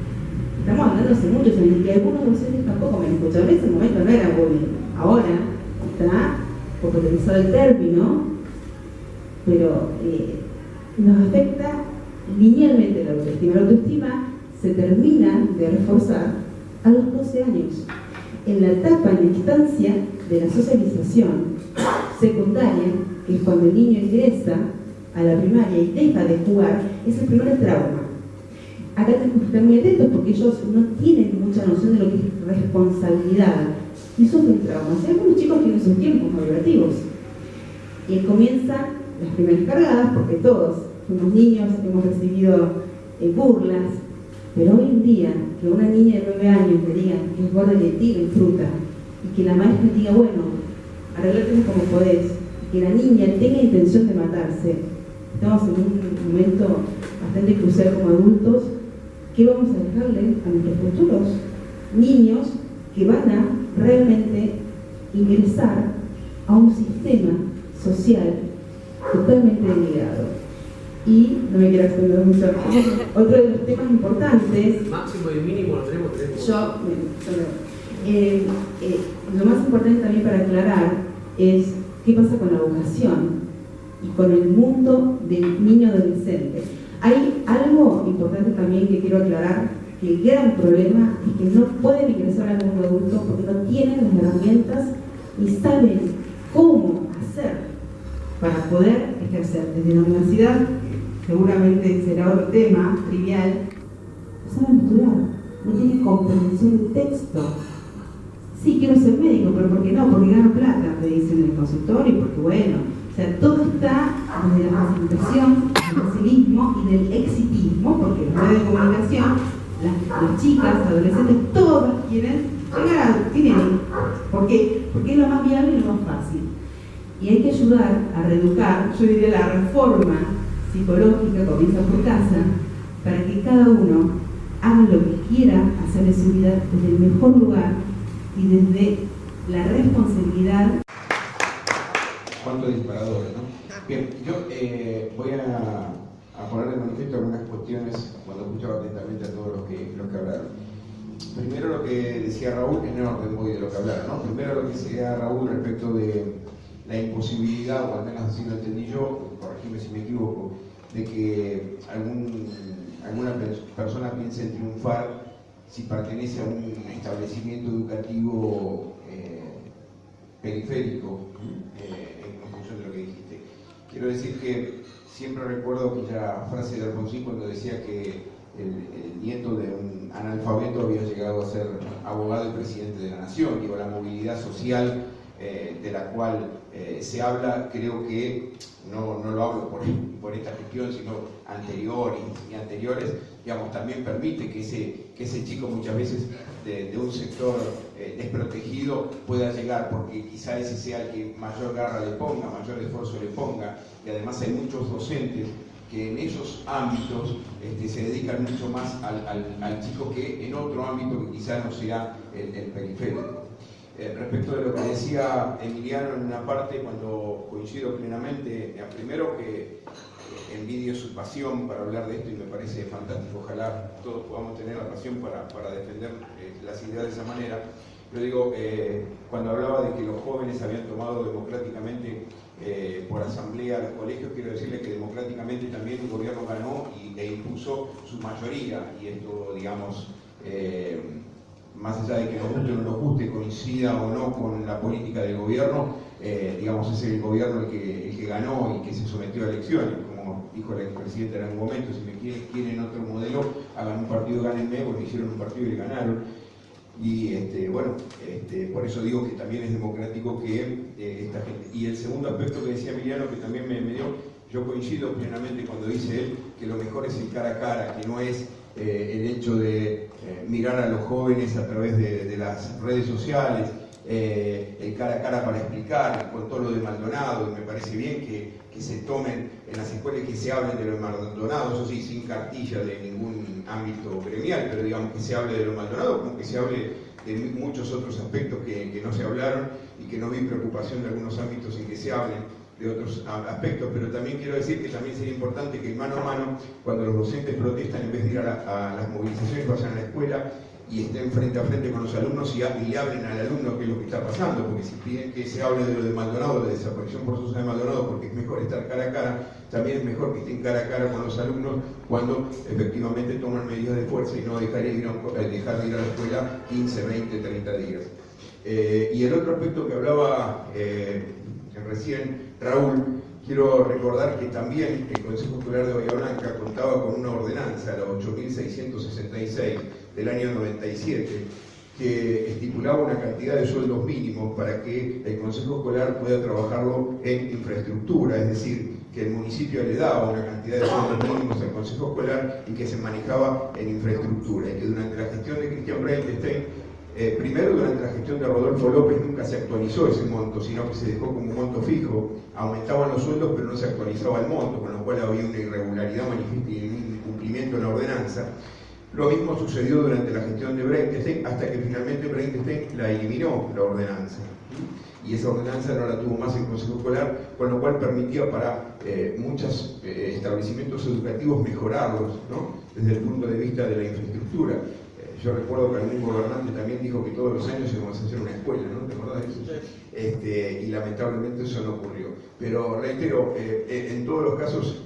Estamos hablando hace muchos años, y algunos docentes tampoco me escucharon. En ese momento no era bullying. Ahora está popularizado el término, pero nos afecta linealmente la autoestima. La autoestima se termina de reforzar a los 12 años, en la etapa, en la instancia de la socialización secundaria, que es cuando el niño ingresa a la primaria y deja de jugar. Es el primer trauma. Acá tenemos que estar muy atentos porque ellos no tienen mucha noción de lo que es responsabilidad y sufren traumas. Hay algunos chicos tienen sus tiempos madurativos y comienzan las primeras cargadas, porque todos somos niños, hemos recibido burlas, pero hoy en día que una niña de 9 años le digan que es gorda de leche y fruta, y que la maestra diga, bueno, arreglate como podés, y que la niña tenga intención de matarse, estamos en un momento bastante crucial como adultos. ¿Qué vamos a dejarle a nuestros futuros niños que van a realmente ingresar a un sistema social totalmente denigado? Y no me quiero extender mucho. Otro de los temas importantes. Máximo y mínimo lo tenemos. Lo más importante también para aclarar es qué pasa con la educación y con el mundo del niño adolescente. Hay algo importante también que quiero aclarar, que el gran problema es que no pueden ingresar al mundo adulto porque no tienen las herramientas ni saben cómo hacer para poder ejercer. Desde la universidad, seguramente será otro tema trivial, no saben estudiar, no tienen comprensión de texto. Sí, quiero ser médico, pero ¿por qué no? Porque gano plata, te dicen en el consultorio, porque bueno, o sea, todo está desde la facilitación, del facilismo y del exitismo, porque los medios de comunicación, las chicas, adolescentes, todas quieren llegar a tienen. ¿Por qué? Porque es lo más viable y lo más fácil. Y hay que ayudar a reeducar, yo diría la reforma psicológica comienza por casa, para que cada uno haga lo que quiera hacer de su vida desde el mejor lugar y desde la responsabilidad. Cuántos disparadores, ¿no? Bien, yo voy a poner de manifiesto algunas cuestiones cuando escuchaba atentamente a todos los que hablaron. Primero lo que decía Raúl, en orden voy de lo que hablaron, ¿no? Primero lo que decía Raúl respecto de la imposibilidad, o al menos así lo entendí yo, corregime si me equivoco, de que alguna persona piense en triunfar si pertenece a un establecimiento educativo periférico, en función de lo que dijiste. Quiero decir que siempre recuerdo aquella frase de Alfonsín cuando decía que el nieto de un analfabeto había llegado a ser abogado y presidente de la Nación. Digo, la movilidad social de la cual se habla, creo que, no lo hablo por esta gestión, sino anteriores, digamos, también permite que ese chico muchas veces de un sector desprotegido pueda llegar, porque quizá ese sea el que mayor garra le ponga, mayor esfuerzo le ponga, y además hay muchos docentes que en esos ámbitos se dedican mucho más al chico que en otro ámbito que quizá no sea el periférico. Respecto de lo que decía Emiliano en una parte, cuando coincido plenamente, primero que envidio su pasión para hablar de esto y me parece fantástico, ojalá todos podamos tener la pasión para defender las ideas de esa manera. Pero digo, cuando hablaba de que los jóvenes habían tomado democráticamente por asamblea los colegios, quiero decirle que democráticamente también el gobierno ganó e impuso su mayoría, y esto, digamos, más allá de que nos guste o no nos guste, coincida o no con la política del gobierno, digamos, es el gobierno el que ganó y que se sometió a elecciones. Como dijo el expresidente en algún momento, si me quieren otro modelo, hagan un partido y gánenme, porque hicieron un partido y ganaron. Y por eso digo que también es democrático que esta gente. Y el segundo aspecto que decía Emiliano, que también me dio, yo coincido plenamente cuando dice él que lo mejor es el cara a cara, que no es el hecho de mirar a los jóvenes a través de las redes sociales, el cara a cara para explicar, con todo lo de Maldonado, y me parece bien que se tomen en las escuelas, que se hablen de lo de Maldonado, eso sí, sin cartilla de ningún ámbito gremial, pero digamos que se hable de lo de Maldonado, como que se hable de muchos otros aspectos que no se hablaron, y que no vi preocupación de algunos ámbitos en que se hablen de otros aspectos. Pero también quiero decir que también sería importante que mano a mano, cuando los docentes protestan, en vez de ir a las movilizaciones, vayan a la escuela y estén frente a frente con los alumnos y le hablen al alumno qué es lo que está pasando, porque si piden que se hable de lo de Maldonado, de la desaparición forzosa de Maldonado, porque es mejor estar cara a cara, también es mejor que estén cara a cara con los alumnos cuando efectivamente toman medidas de fuerza y no dejar de ir a la escuela 15, 20, 30 días. Y el otro aspecto que hablaba recién Raúl, quiero recordar que también el Consejo Escolar de Bahía Blanca contaba con una ordenanza, la 8.666 del año 97, que estipulaba una cantidad de sueldos mínimos para que el Consejo Escolar pueda trabajarlo en infraestructura, es decir, que el municipio le daba una cantidad de sueldos mínimos al Consejo Escolar y que se manejaba en infraestructura, y que durante la gestión de Cristian Breitenstein, primero durante la gestión de Rodolfo López nunca se actualizó ese monto, sino que se dejó como un monto fijo, aumentaban los sueldos pero no se actualizaba el monto, con lo cual había una irregularidad manifiesta y un incumplimiento en la ordenanza. Lo mismo sucedió durante la gestión de Breitenstein, hasta que finalmente Breitenstein la eliminó, la ordenanza. Y esa ordenanza no la tuvo más el Consejo Escolar, con lo cual permitía para muchos establecimientos educativos mejorarlos, ¿no?, desde el punto de vista de la infraestructura. Yo recuerdo que algún gobernante también dijo que todos los años íbamos a hacer una escuela, ¿no? ¿Te acordás de eso? Y lamentablemente eso no ocurrió. Pero reitero, en todos los casos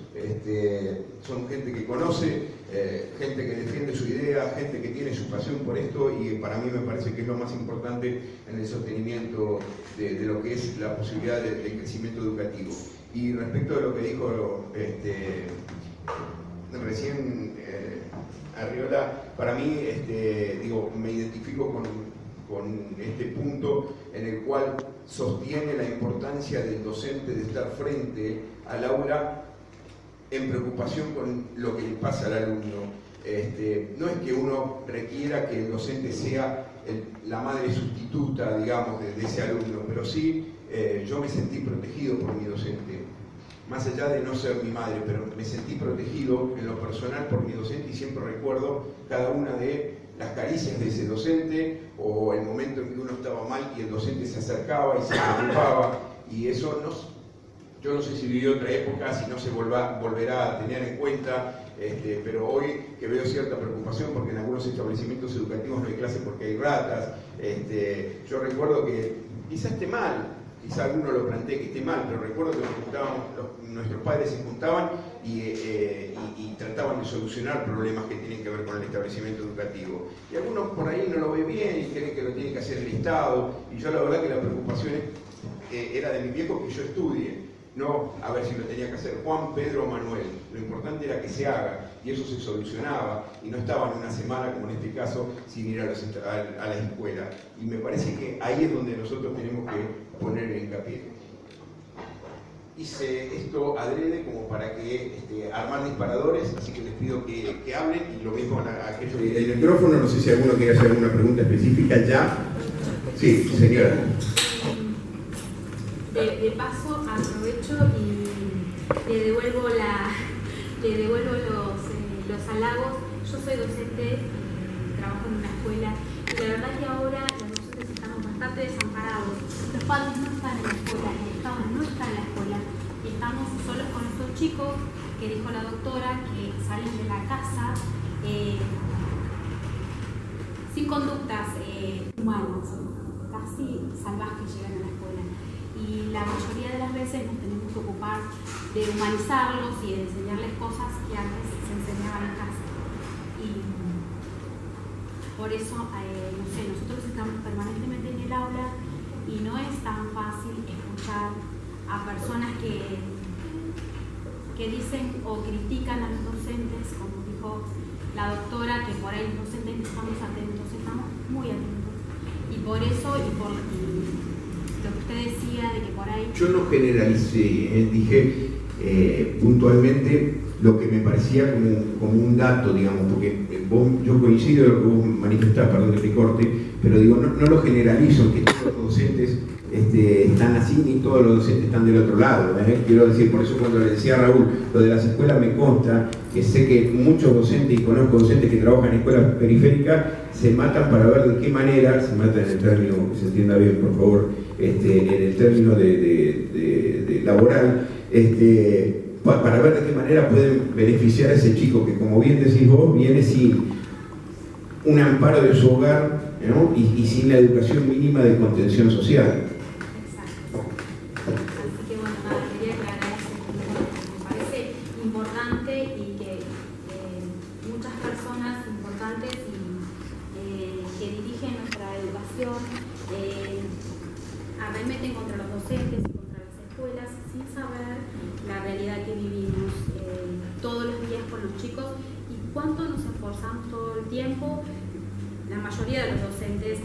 son gente que conoce, gente que defiende su idea, gente que tiene su pasión por esto, y para mí me parece que es lo más importante en el sostenimiento de lo que es la posibilidad de crecimiento educativo. Y respecto de lo que dijo recién Arriola, para mí, me identifico con este punto en el cual sostiene la importancia del docente de estar frente al aula en preocupación con lo que le pasa al alumno. No es que uno requiera que el docente sea la madre sustituta, digamos, de ese alumno, pero sí yo me sentí protegido por mi docente. Más allá de no ser mi madre, pero me sentí protegido en lo personal por mi docente, y siempre recuerdo cada una de las caricias de ese docente, o el momento en que uno estaba mal y el docente se acercaba y se preocupaba, y eso yo no sé si vivió otra época, si no se volverá a tener en cuenta, pero hoy que veo cierta preocupación porque en algunos establecimientos educativos no hay clases porque hay ratas, yo recuerdo que quizás esté mal, quizá alguno lo plantee que esté mal, pero recuerdo que nuestros padres se juntaban y trataban de solucionar problemas que tienen que ver con el establecimiento educativo. Y algunos por ahí no lo ven bien y creen que lo tiene que hacer el Estado, y yo la verdad que la preocupación era de mi viejo que yo estudie, no a ver si lo tenía que hacer Juan, Pedro o Manuel. Lo importante era que se haga y eso se solucionaba y no estaban una semana, como en este caso, sin ir a la escuela. Y me parece que ahí es donde nosotros tenemos que poner el hincapié. Hice esto adrede como para que armar disparadores, así que les pido que hablen y lo mismo a aquellos que... El micrófono, no sé si alguno quiere hacer alguna pregunta específica ya. Sí, señora. De paso aprovecho y le devuelvo los halagos. Yo soy docente, trabajo en una escuela y la verdad que ahora los docentes estamos bastante desamparados. Los padres no están en la escuela, el Estado no está en la escuela y estamos solos con estos chicos que dijo la doctora que salen de la casa sin conductas humanas, casi salvajes llegan a la escuela. Y la mayoría de las veces nos tenemos que ocupar de humanizarlos y de enseñarles cosas que antes se enseñaban en casa. Y por eso, no sé, nosotros estamos permanentemente en el aula y no es tan fácil escuchar a personas que dicen o critican a los docentes, como dijo la doctora, que por ahí los docentes estamos atentos, estamos muy atentos. Y por eso, y por lo que usted decía de que por ahí... Yo no generalicé, dije puntualmente lo que me parecía como un dato, digamos, porque yo coincido en lo que vos manifestás, perdón que te corte, pero digo, no lo generalizo, que todos los docentes están así ni todos los docentes están del otro lado. Quiero decir, por eso cuando le decía a Raúl, lo de las escuelas me consta, que sé que muchos docentes, y conozco docentes que trabajan en escuelas periféricas, se matan para ver de qué manera, se matan en el término, que se entienda bien, por favor, en el término de laboral, para ver de qué manera pueden beneficiar a ese chico que, como bien decís vos, viene sin un amparo de su hogar, ¿no? y sin la educación mínima de contención social. Exacto. Así que bueno, nada, quería aclarar ese punto. Me parece importante y que muchas personas importantes que dirigen nuestra educación arremeten contra los docentes y contra las escuelas sin saber la realidad que vivimos todos los días con los chicos y cuánto nos esforzamos todo el tiempo. La mayoría de los docentes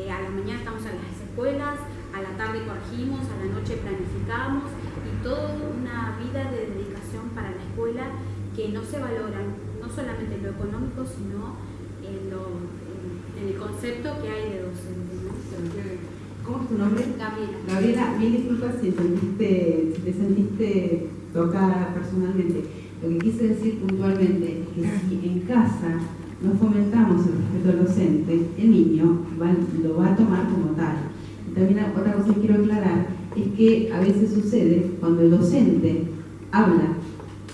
a la mañana estamos en las escuelas, a la tarde corregimos, a la noche planificamos y toda una vida de dedicación para la escuela que no se valora, no solamente en lo económico, sino en el concepto que hay de docente, ¿no? ¿Cómo es tu nombre? Gabriela. Gabriela, mil disculpas si te sentiste tocada personalmente. Lo que quise decir puntualmente es que si en casa no fomentamos el respeto al docente, el niño lo va a tomar como tal. Y también otra cosa que quiero aclarar es que a veces sucede cuando el docente habla,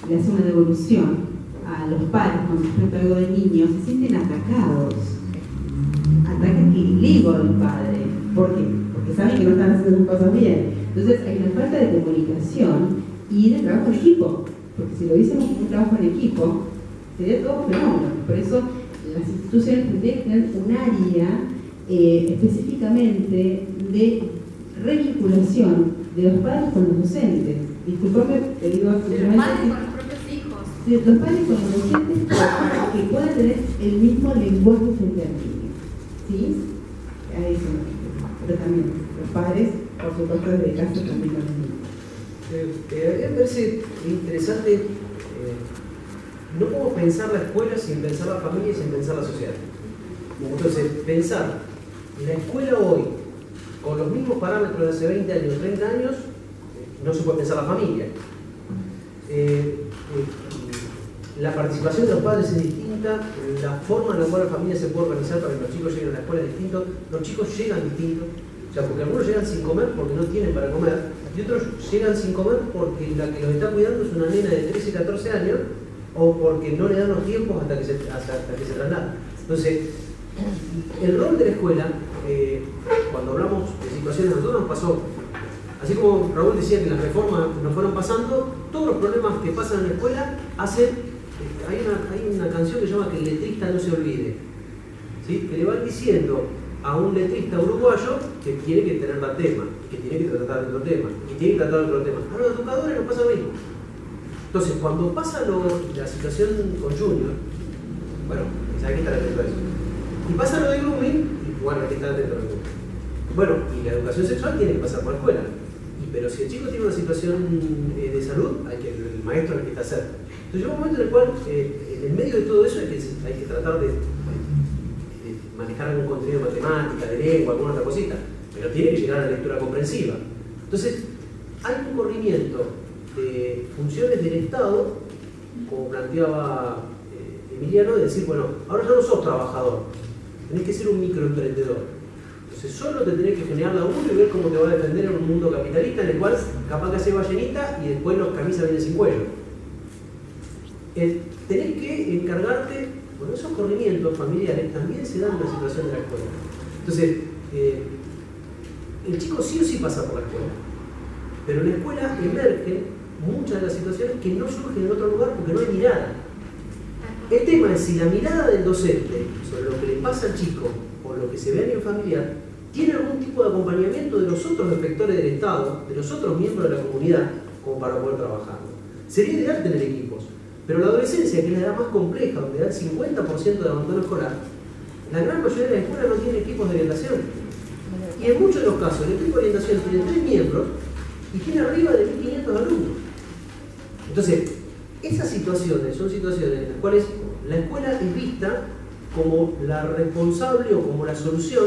le hace una devolución a los padres con respecto a algo del niño, se sienten atacados. Atacan que iligo al padre. ¿Por qué? Porque saben que no están haciendo sus cosas bien. Entonces hay una falta de comunicación y de trabajo en equipo. Porque si lo hiciéramos como un trabajo en equipo, sería todo fenómeno. Por eso las instituciones tendrían que tener un área específicamente de revinculación de los padres con los docentes. Disculpame, te digo... De los padres con los propios hijos. De los padres con los docentes para que puedan tener el mismo lenguaje frente al niño. ¿Sí? A eso me refiero. Pero también los padres, por supuesto, desde casa también con los niños. A mí me parece interesante, no podemos pensar la escuela sin pensar la familia y sin pensar la sociedad. Entonces, pensar la escuela hoy, con los mismos parámetros de hace 20 años, 30 años, no se puede pensar la familia. La participación de los padres es distinta, la forma en la cual la familia se puede organizar para que los chicos lleguen a la escuela es distinto, los chicos llegan distintos, o sea, porque algunos llegan sin comer porque no tienen para comer, y otros llegan sin comer porque la que los está cuidando es una nena de 13, 14 años, o porque no le dan los tiempos hasta que se traslada. Entonces, el rol de la escuela, cuando hablamos de situaciones, a nosotros nos pasó, así como Raúl decía que las reformas nos fueron pasando, todos los problemas que pasan en la escuela hacen... Hay una canción que se llama Que el letrista no se olvide, ¿sí? Que le van diciendo a un letrista uruguayo que tiene que tener la tema. que tiene que tratar de otro tema, y tiene que tratar de otro tema. A los educadores nos pasa lo mismo. Entonces, cuando pasa la situación con Junior, bueno, hay que estar atento a eso. Y pasa lo de grooming, y bueno, hay que estar atento a eso. Bueno, y la educación sexual tiene que pasar por la escuela. Pero si el chico tiene una situación de salud, el maestro es el que está cerca. Entonces llega un momento en el cual, en el medio de todo eso, hay que tratar de manejar algún contenido de matemática, de lengua, alguna otra cosita, pero tiene que llegar a la lectura comprensiva. Entonces, hay un corrimiento de funciones del Estado, como planteaba Emiliano, de decir, bueno, ahora ya no sos trabajador, tenés que ser un microemprendedor. Entonces solo te tenés que generar laburo y ver cómo te va a defender en un mundo capitalista en el cual capaz que hace ballenita y después los camisas vienen sin cuello. Tenés que encargarte, bueno, esos corrimientos familiares también se dan en la situación de la escuela. Entonces, el chico sí o sí pasa por la escuela, pero en la escuela emergen muchas de las situaciones que no surgen en otro lugar porque no hay mirada. El tema es si la mirada del docente sobre lo que le pasa al chico o lo que se ve a nivel familiar tiene algún tipo de acompañamiento de los otros efectores del Estado, de los otros miembros de la comunidad, como para poder trabajarlo. Sería ideal tener equipos, pero la adolescencia, que es la edad más compleja, donde da el 50% de abandono escolar, la gran mayoría de las escuelas no tienen equipos de orientación. Y en muchos de los casos, el equipo de orientación tiene 3 miembros y tiene arriba de 1.500 alumnos. Entonces, esas situaciones son situaciones en las cuales la escuela es vista como la responsable o como la solución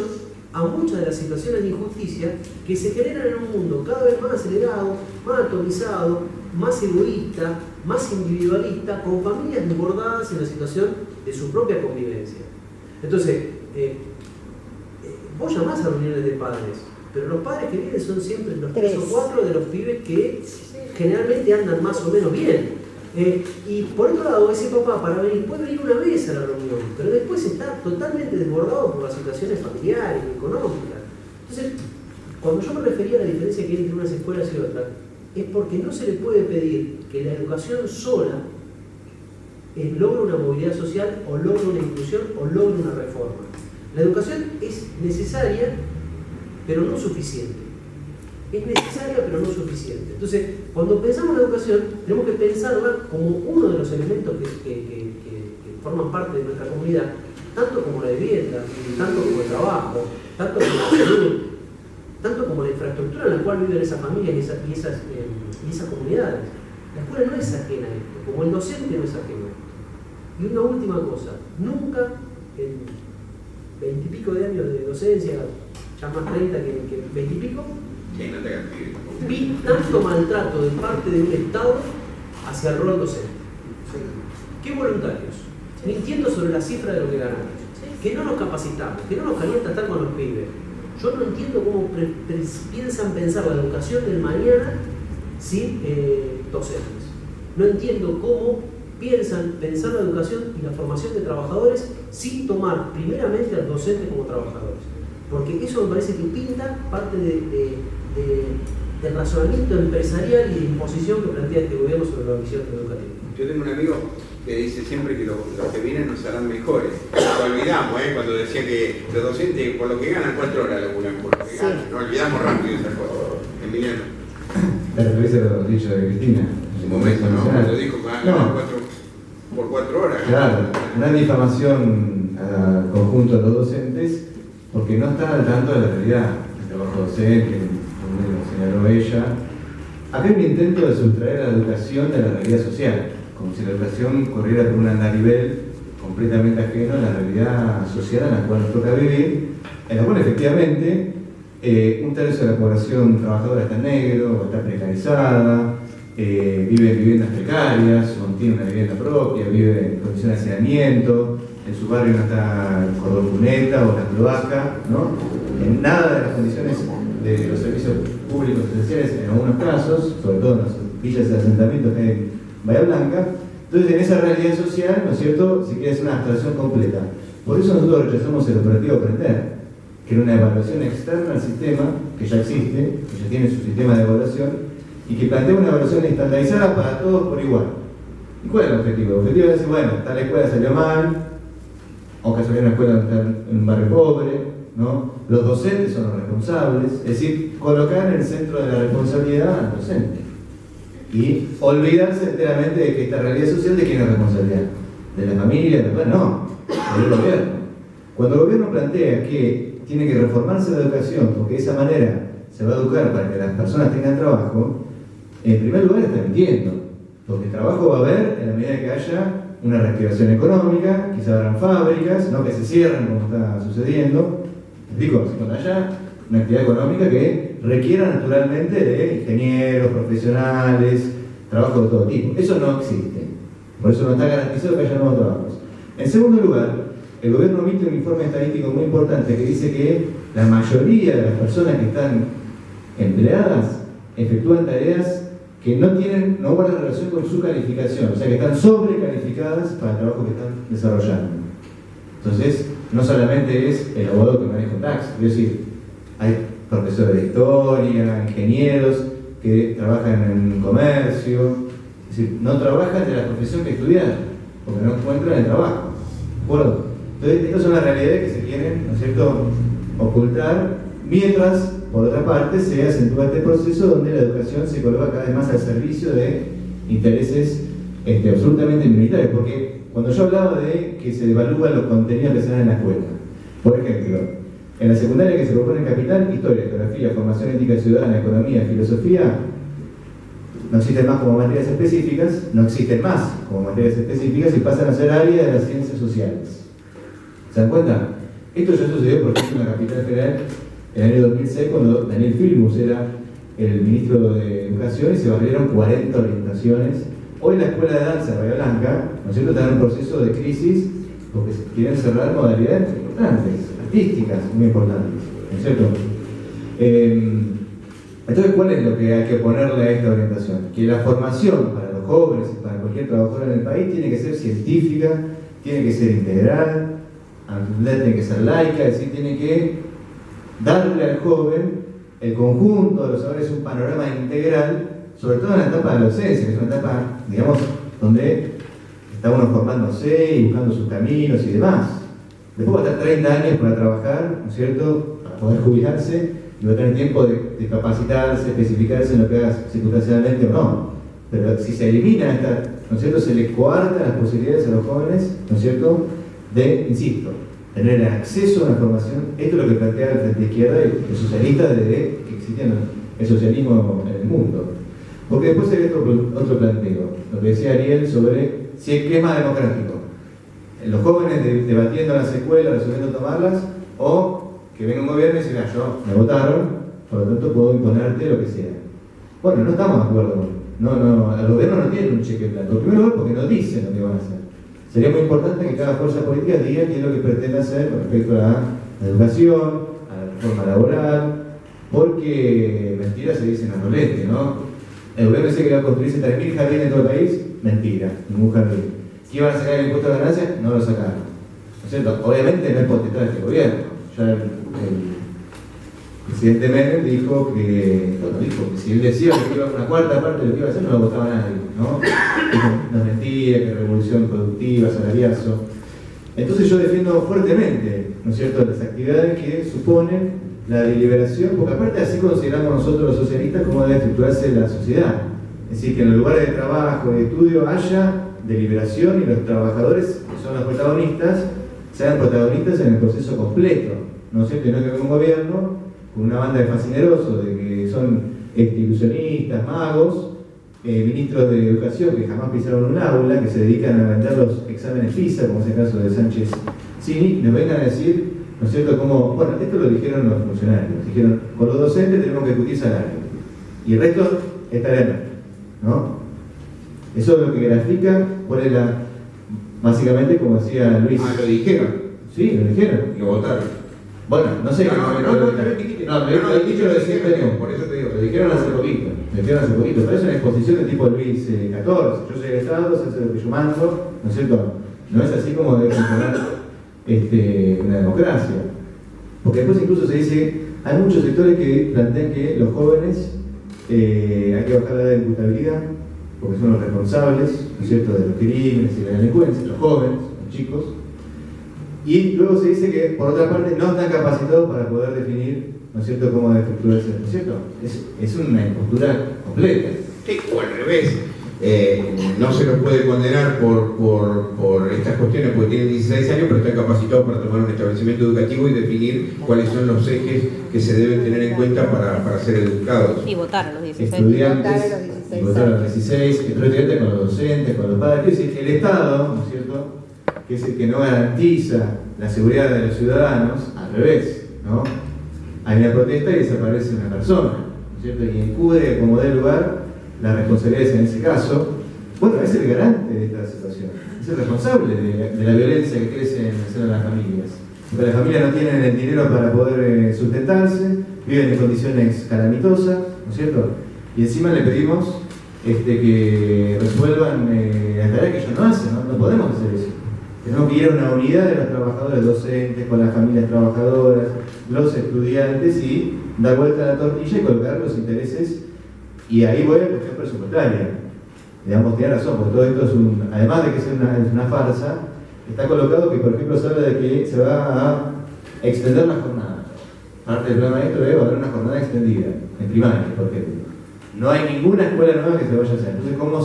a muchas de las situaciones de injusticia que se generan en un mundo cada vez más acelerado, más atomizado, más egoísta, más individualista, con familias desbordadas en la situación de su propia convivencia. Entonces, vos llamás a reuniones de padres, pero los padres que vienen son siempre los 3 o 4 de los pibes que generalmente andan más o menos bien. Y por otro lado, ese papá para venir puede venir una vez a la reunión, pero después está totalmente desbordado por las situaciones familiares y económicas. Entonces, cuando yo me refería a la diferencia que hay entre unas escuelas y otras, es porque no se le puede pedir que la educación sola logre una movilidad social o logre una inclusión o logre una reforma. La educación es necesaria, pero no suficiente. Es necesaria, pero no suficiente. Entonces, cuando pensamos en la educación, tenemos que pensarla como uno de los elementos que forman parte de nuestra comunidad, tanto como la vivienda, tanto como el trabajo, tanto como la salud, tanto como la infraestructura en la cual viven esas familias y esas comunidades. La escuela no es ajena a esto, como el docente no es ajeno. Y una última cosa, nunca en 20 y pico de años de docencia, ya más 30 que 20 y pico, sí, no te vi tanto maltrato de parte de un Estado hacia el rol docente. ¿Qué voluntarios? Mintiendo sobre la cifra de lo que ganamos, que no nos capacitamos, que no nos calienta estar con los pibes. Yo no entiendo cómo piensan pensar la educación del mañana sin docentes. No entiendo cómo piensan pensar la educación y la formación de trabajadores sin tomar primeramente a los docentes como trabajadores. Porque eso me parece que pinta parte del razonamiento empresarial y de imposición que plantea este gobierno sobre la visión educativa. Yo tengo un amigo que dice siempre que los que vienen nos harán mejores. Lo olvidamos, cuando decía que los docentes por lo que ganan 4 horas laburan por lo que ganan. Nos olvidamos rápido esas cosas. Emiliano. La referencia a los dichos de Cristina. En su momento, ¿no? Lo dijo por 4 horas. Claro, una difamación al conjunto de los docentes porque no están al tanto de la realidad. El trabajo docente, como lo señaló ella. Acá hay un intento de sustraer a la educación de la realidad social, como si la educación corriera por un andarivel completamente ajeno a la realidad social en la cual nos toca vivir, en la cual efectivamente un tercio de la población trabajadora está en negro, o está precarizada, vive en viviendas precarias, o no tiene una vivienda propia, vive en condiciones de hacinamiento, en su barrio no está el cordón cuneta o la cloaca, ¿no? En nada de las condiciones de los servicios públicos esenciales en algunos casos, sobre todo en las villas de asentamientos que hay en Bahía Blanca. Entonces, en esa realidad social, ¿no es cierto?, se quiere hacer una abstracción completa. Por eso nosotros rechazamos el operativo Aprender, que era una evaluación externa al sistema, que ya existe, que ya tiene su sistema de evaluación, y que plantea una evaluación estandarizada para todos por igual. ¿Y cuál es el objetivo? El objetivo es decir, bueno, tal escuela salió mal, o casualidad una escuela en un barrio pobre, ¿no? Los docentes son los responsables, es decir, colocar en el centro de la responsabilidad al docente y olvidarse enteramente de que esta realidad social, ¿de quién es responsabilidad? ¿De la familia? No, del gobierno. Cuando el gobierno plantea que tiene que reformarse la educación porque de esa manera se va a educar para que las personas tengan trabajo, en primer lugar está mintiendo, porque trabajo va a haber en la medida que haya una reactivación económica, quizá habrán fábricas, no que se cierren como está sucediendo. Digo, cuando haya una actividad económica que requiera naturalmente de ingenieros, profesionales, trabajo de todo tipo. Eso no existe. Por eso no está garantizado que haya nuevos trabajos. En segundo lugar, el gobierno emite un informe estadístico muy importante que dice que la mayoría de las personas que están empleadas efectúan tareas que no guardan relación con su calificación, o sea que están sobrecalificadas para el trabajo que están desarrollando. Entonces, no solamente es el abogado que maneja un taxi, es decir, hay profesores de historia, ingenieros que trabajan en comercio, es decir, no trabajan de la profesión que estudiaron, porque no encuentran el trabajo. ¿De acuerdo? Entonces, estas son las realidades que se quieren, ¿no es cierto?, ocultar, mientras, por otra parte, se acentúa este proceso donde la educación se coloca cada vez más al servicio de intereses absolutamente minoritarios. Porque cuando yo hablaba de que se devalúan los contenidos que se dan en la escuela, por ejemplo, en la secundaria que se propone en Capital, historia, geografía, formación ética ciudadana, economía, filosofía, no existen más como materias específicas, y pasan a ser área de las ciencias sociales. ¿Se dan cuenta? Esto ya sucedió, por ejemplo, en la Capital Federal en el año 2006, cuando Daniel Filmus era el ministro de Educación y se barrieron 40 orientaciones. Hoy la Escuela de Danza de Bahía Blanca, ¿no es cierto?, está en un proceso de crisis porque quieren cerrar modalidades importantes, artísticas, muy importantes, ¿no es cierto? Entonces, ¿cuál es lo que hay que ponerle a esta orientación? Que la formación para los jóvenes y para cualquier trabajador en el país tiene que ser científica, tiene que ser integral, tiene que ser laica, es decir, tiene que darle al joven el conjunto de los saberes, un panorama integral, sobre todo en la etapa de la docencia, que es una etapa, digamos, donde está uno formándose y buscando sus caminos y demás. Después va a estar 30 años para trabajar, ¿no es cierto?, para poder jubilarse, y va a tener tiempo de capacitarse, especificarse en lo que haga circunstancialmente o no. Pero si se elimina esta, ¿no es cierto?, se le coartan las posibilidades a los jóvenes, ¿no es cierto?, de, insisto, tener acceso a una formación. Esto es lo que plantea el Frente Izquierda y los socialistas desde que existía el socialismo en el mundo. Porque después hay otro planteo, lo que decía Ariel sobre si qué es más democrático. Los jóvenes debatiendo en las escuelas, resolviendo tomarlas, o que venga un gobierno y diga, yo me votaron, por lo tanto puedo imponerte lo que sea. Bueno, no estamos de acuerdo. El gobierno no tiene un cheque en blanco. En primer lugar, porque no dicen lo que van a hacer. Sería muy importante que cada fuerza política diga qué es lo que pretende hacer con respecto a la educación, a la reforma laboral, porque mentiras se dicen a rolete, ¿no? El gobierno dice que va a construirse 3.000 jardines en todo el país, mentira, ningún jardín. ¿Que iban a sacar el impuesto de ganancias? No lo sacaron. ¿No es cierto? Obviamente no es potestad de este gobierno. Ya el presidente Menem dijo que si él decía que iba a una cuarta parte de lo que iba a hacer, no lo votaba nadie, ¿no? Dijo, no es mentira, que revolución productiva, salariazo. Entonces yo defiendo fuertemente, ¿no es cierto?, las actividades que suponen la deliberación, porque aparte así consideramos nosotros los socialistas cómo debe estructurarse la sociedad. Es decir, que en los lugares de trabajo, de estudio, haya deliberación y los trabajadores, que son los protagonistas, sean protagonistas en el proceso completo, ¿no es cierto? Y no que un gobierno con una banda de fascinerosos, de que son ilusionistas, magos, ministros de educación que jamás pisaron un aula, que se dedican a vender los exámenes PISA, como es el caso de Sánchez Cini, nos vengan a decir, ¿no es cierto?, como, bueno, esto lo dijeron los funcionarios, dijeron, con los docentes tenemos que discutir salario, y el resto es tarea, ¿no? Eso es lo que grafica cuál es la, básicamente, como decía Luis. Ah, lo dijeron. Sí, lo dijeron. Lo votaron. Bueno, no sé. Lo dicho lo decía por eso te digo. Lo dijeron hace poquito. Pero es una exposición de tipo Luis XIV. Yo soy el Estado, se hace lo que yo mando, ¿no es cierto? No es así como debe funcionar una democracia. Porque después incluso se dice, hay muchos sectores que plantean que los jóvenes hay que bajar la edad de imputabilidad, porque son los responsables, ¿no es cierto?, de los crímenes y la delincuencia, los jóvenes, los chicos. Y luego se dice que, por otra parte, no están capacitados para poder definir, ¿no es cierto?, cómo estructurarse, ¿no es cierto? Es una impostura completa. Sí, o al revés. No se los puede condenar por estas cuestiones porque tienen 16 años, pero están capacitados para tomar un establecimiento educativo y definir cuáles son los ejes que se deben tener en cuenta para ser educados. Y votar a los 16. Estudiantes, y votar a los 16, estudiantes con los docentes, con los padres. Es decir, el Estado, ¿no es cierto?, que es el que no garantiza la seguridad de los ciudadanos, al revés, ¿no? Hay una protesta y desaparece una persona, ¿no es cierto?, y encubre como dé lugar las responsabilidades en ese caso. Bueno, es el garante de esta situación, es el responsable de la violencia que crece en el seno de las familias. Porque las familias no tienen el dinero para poder sustentarse, viven en condiciones calamitosas, ¿no es cierto? Y encima le pedimos que resuelvan la tarea que ellos no hacen, ¿no? No podemos hacer eso. Tenemos que ir a una unidad de los trabajadores docentes, con las familias trabajadoras, los estudiantes y dar vuelta a la tortilla y colocar los intereses. Y ahí voy a la cuestión presupuestaria. Digamos, tiene razón, porque todo esto es además de que es una farsa, está colocado que, por ejemplo, se habla de que se va a extender la jornada. Parte del plan maestro es haber una jornada extendida, en primaria, por ejemplo. No hay ninguna escuela nueva que se vaya a hacer. Entonces, ¿cómo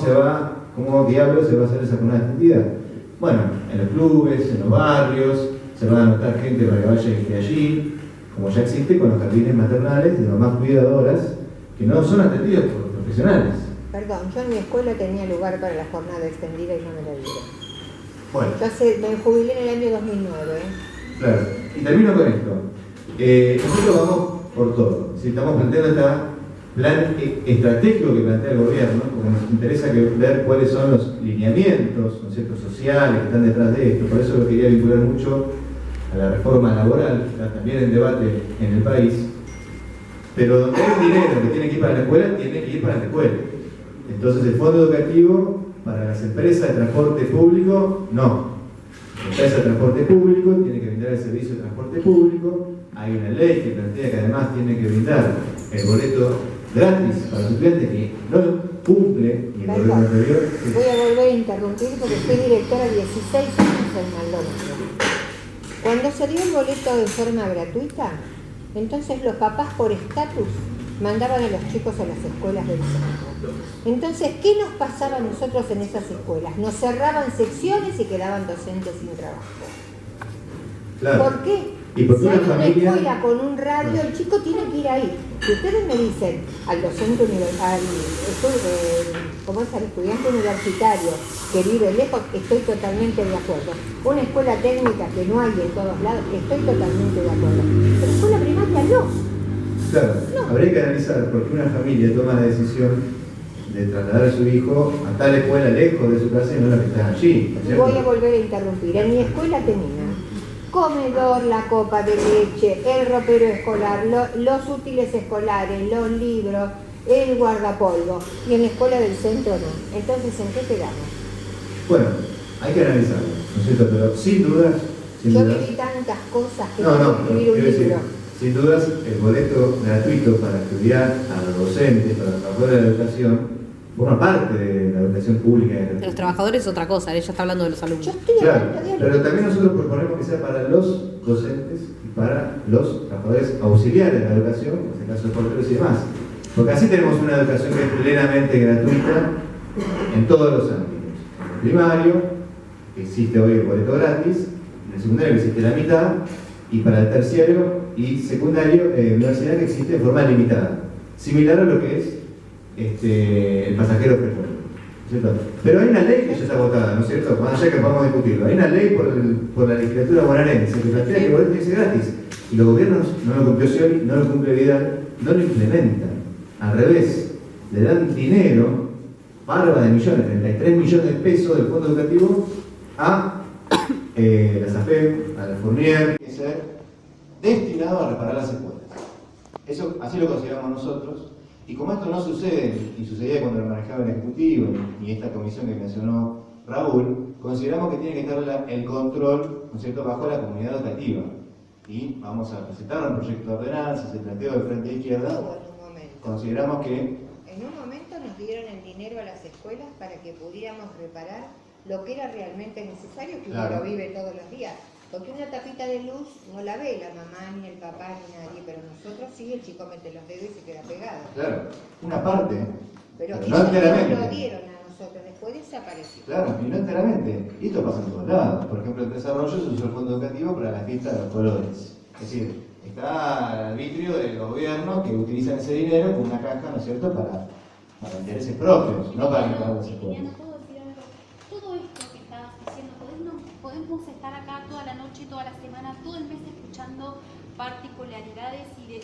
diablos se va a hacer esa jornada extendida? Bueno, en los clubes, en los barrios, se va a anotar gente para que vaya y esté allí, como ya existe con los jardines maternales de mamás cuidadoras, que no son atendidos por profesionales. Perdón, yo en mi escuela tenía lugar para la jornada extendida y no me la dieron. Bueno. Yo me jubilé en el año 2009. Claro, y termino con esto. Nosotros vamos por todo. Si estamos planteando este plan estratégico que plantea el gobierno, porque nos interesa ver cuáles son los lineamientos, ¿no es cierto?, sociales que están detrás de esto. Por eso lo quería vincular mucho a la reforma laboral, que está también en debate en el país. Pero donde hay dinero que tiene que ir para la escuela, tiene que ir para la escuela. Entonces el fondo educativo para las empresas de transporte público, no. La empresa de transporte público tiene que brindar el servicio de transporte público. Hay una ley que plantea que además tiene que brindar el boleto gratis para los estudiantes que no lo cumple ni el gobierno anterior. Voy a volver a interrumpir porque fui directora 16 años en Maldonado. Cuando se dio el boleto de forma gratuita, entonces los papás por estatus mandaban a los chicos a las escuelas del centro. Entonces, ¿qué nos pasaba a nosotros en esas escuelas? Nos cerraban secciones y quedaban docentes sin trabajo. Claro. ¿Por qué? ¿Y por qué si hay una una familia... escuela con un radio, el chico tiene que ir ahí. Si ustedes me dicen al docente al estudiante universitario que vive lejos, estoy totalmente de acuerdo. Una escuela técnica que no hay en todos lados, estoy totalmente de acuerdo. Pero escuela primaria no. Claro, no. Habría que analizar por qué una familia toma la decisión de trasladar a su hijo a tal escuela lejos de su casa y no la que está allí. ¿no es cierto? Voy a volver a interrumpir. En mi escuela tenía comedor, la copa de leche, el ropero escolar, los útiles escolares, los libros, el guardapolvo. Y en la escuela del centro no. Entonces, ¿en qué quedamos? Bueno, hay que analizarlo, ¿no es cierto? Pero sin dudas... Yo viví tantas cosas que no, tengo que escribir un quiero decir, libro. sin dudas, el boleto gratuito para estudiar a los docentes, para los trabajadores de la educación, forma parte de la educación pública. De los trabajadores es otra cosa, ella está hablando de los alumnos. Yo estoy hablando de algo. Pero también nosotros proponemos que sea para los docentes y para los trabajadores auxiliares de la educación, en este caso porteros y demás. Porque así tenemos una educación que es plenamente gratuita en todos los ámbitos. En el primario, que existe hoy el boleto gratis, en el secundario que existe la mitad, y para el terciario y secundario, universidad que existe de forma limitada, similar a lo que es el pasajero frecuente, ¿cierto? Pero hay una ley que ya está votada, ¿no es cierto? Cuando ya que vamos a discutirlo, hay una ley por la legislatura bonaerense que plantea que el boleto tiene que ser gratis, y los gobiernos no lo cumplió Scioli, no lo cumple Vidal, no lo implementan, al revés, le dan dinero, barba de millones, 33 millones de pesos del fondo educativo a la SAFEP, a la Fournier, que ser destinado a reparar las escuelas. Eso, así lo consideramos nosotros, y como esto no sucede, y sucedía cuando lo manejaba el Ejecutivo, ni esta comisión que mencionó Raúl, consideramos que tiene que estar el control, ¿no es cierto?, bajo la comunidad educativa. Y vamos a presentar un proyecto de ordenanza, se planteó de Frente Izquierda. Consideramos que... En un momento nos dieron el dinero a las escuelas para que pudiéramos reparar lo que era realmente necesario, que uno lo vive todos los días. Porque una tapita de luz no la ve la mamá, ni el papá, ni nadie, pero nosotros sí, el chico mete los dedos y se queda pegado. Claro, una parte, Pero no eso no enteramente. lo dieron a nosotros, después desapareció. Claro, y no enteramente. Y esto pasa en todos lados. Por ejemplo, en desarrollo se usó el fondo educativo para la fiesta de los colores. Es decir, está al arbitrio del gobierno que utilizan ese dinero con una caja, ¿no es cierto?, para intereses propios, no para que pague las escuelas. ¿Puedo decir algo? Todo esto que estabas diciendo, podemos estar acá toda la noche, toda la semana, todo el mes escuchando particularidades y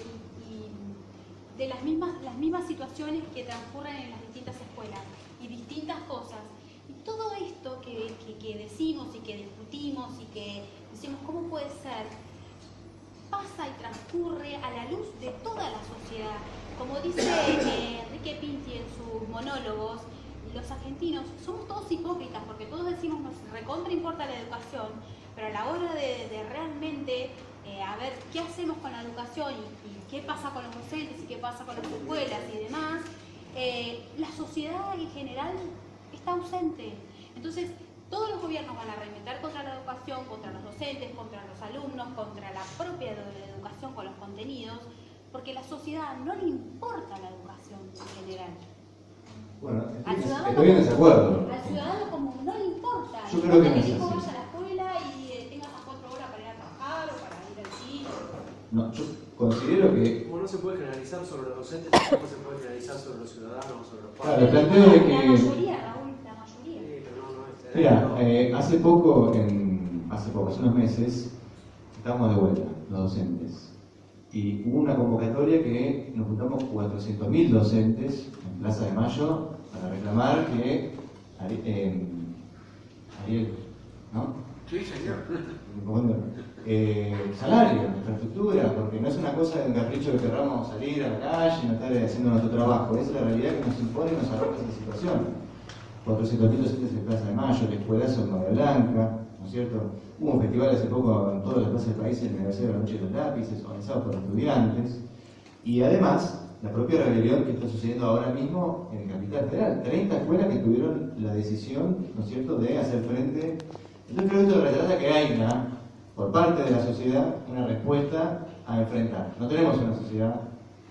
de las mismas situaciones que transcurren en las distintas escuelas y distintas cosas. Y todo esto que decimos y que discutimos y que decimos cómo puede ser, pasa y transcurre a la luz de toda la sociedad. Como dice Enrique Pinti en sus monólogos, los argentinos somos todos hipócritas porque todos decimos nos recontra importa la educación, pero a la hora de realmente a ver qué hacemos con la educación y qué pasa con los docentes y qué pasa con las escuelas y demás, la sociedad en general está ausente. Entonces, todos los gobiernos van a reinventar contra la educación, contra los docentes, contra los alumnos, contra la propia educación con los contenidos, porque a la sociedad no le importa la educación en general. Bueno, Al en desacuerdo. Al ciudadano común no le importa. Yo creo que no el es hijo así. vaya a la escuela y tenga esas 4 horas para ir a trabajar o para ir al cine. No, yo considero que Como no se puede generalizar sobre los docentes, tampoco se puede generalizar sobre los ciudadanos, sobre los claro, padres. el planteo de La que... mayoría, Raúl, la mayoría. Sí, pero no, Mira, hace poco, hace unos meses, estábamos de vuelta, los docentes. Y hubo una convocatoria que nos juntamos 400.000 docentes en Plaza de Mayo para reclamar que Ariel, ¿no? Sí, señor. Salario, infraestructura, porque no es una cosa de un capricho que querramos salir a la calle y no estar haciendo nuestro trabajo, es la realidad que nos impone y nos arroja esa situación. 400.000 docentes en Plaza de Mayo, el escuelazo en Bahía Blanca, ¿no es cierto? Hubo un festival hace poco en todas las plazas del país, en la Universidad de la Noche de los Lápices, organizado por estudiantes, y además la propia rebelión que está sucediendo ahora mismo en Capital Federal. 30 escuelas que tuvieron la decisión, ¿no es cierto?, de hacer frente. Entonces creo que esto retrata que hay por parte de la sociedad, una respuesta a enfrentar. No tenemos una sociedad.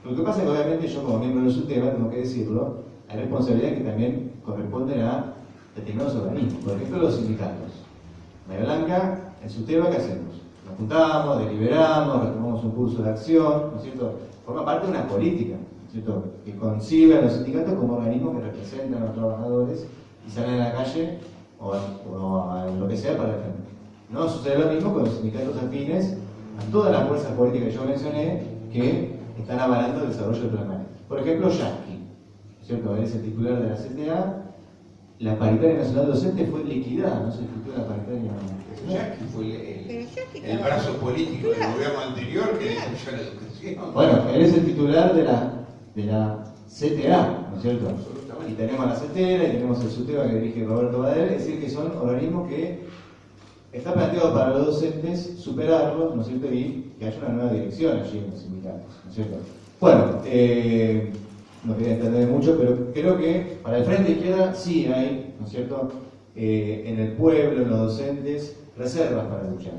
Lo que pasa es que obviamente yo como miembro del SUTEBA, tengo que decirlo, hay responsabilidades que también corresponden a determinados organismos. Por ejemplo, los sindicatos. Bahía Blanca, en SUTEBA, ¿qué hacemos? Nos juntamos, deliberamos, retomamos un curso de acción, ¿no es cierto? Forma parte de una política, ¿no es cierto?, que concibe a los sindicatos como organismos que representan a los trabajadores y salen a la calle o a lo que sea para defender. No sucede lo mismo con los sindicatos afines a todas las fuerzas políticas que yo mencioné que están avalando el desarrollo del plan. Por ejemplo, Yasky, ¿cierto? Él es el titular de la CTA. La paritaria nacional docente fue liquidada, no se discutió la paritaria nacional. Yasky fue el brazo político del gobierno anterior que destruyó la educación. Bueno, él es el titular de la CTA, ¿no es cierto? Y tenemos la CETERA y tenemos el SUTEBA que dirige Roberto Badel, es decir, que son organismos que está planteado para los docentes superarlos, ¿no es cierto?, y que haya una nueva dirección allí en los sindicatos, ¿no es cierto? Bueno, no quería entender mucho, pero creo que para el Frente Izquierda sí hay, ¿no es cierto?, en el pueblo, en los docentes, reservas para luchar.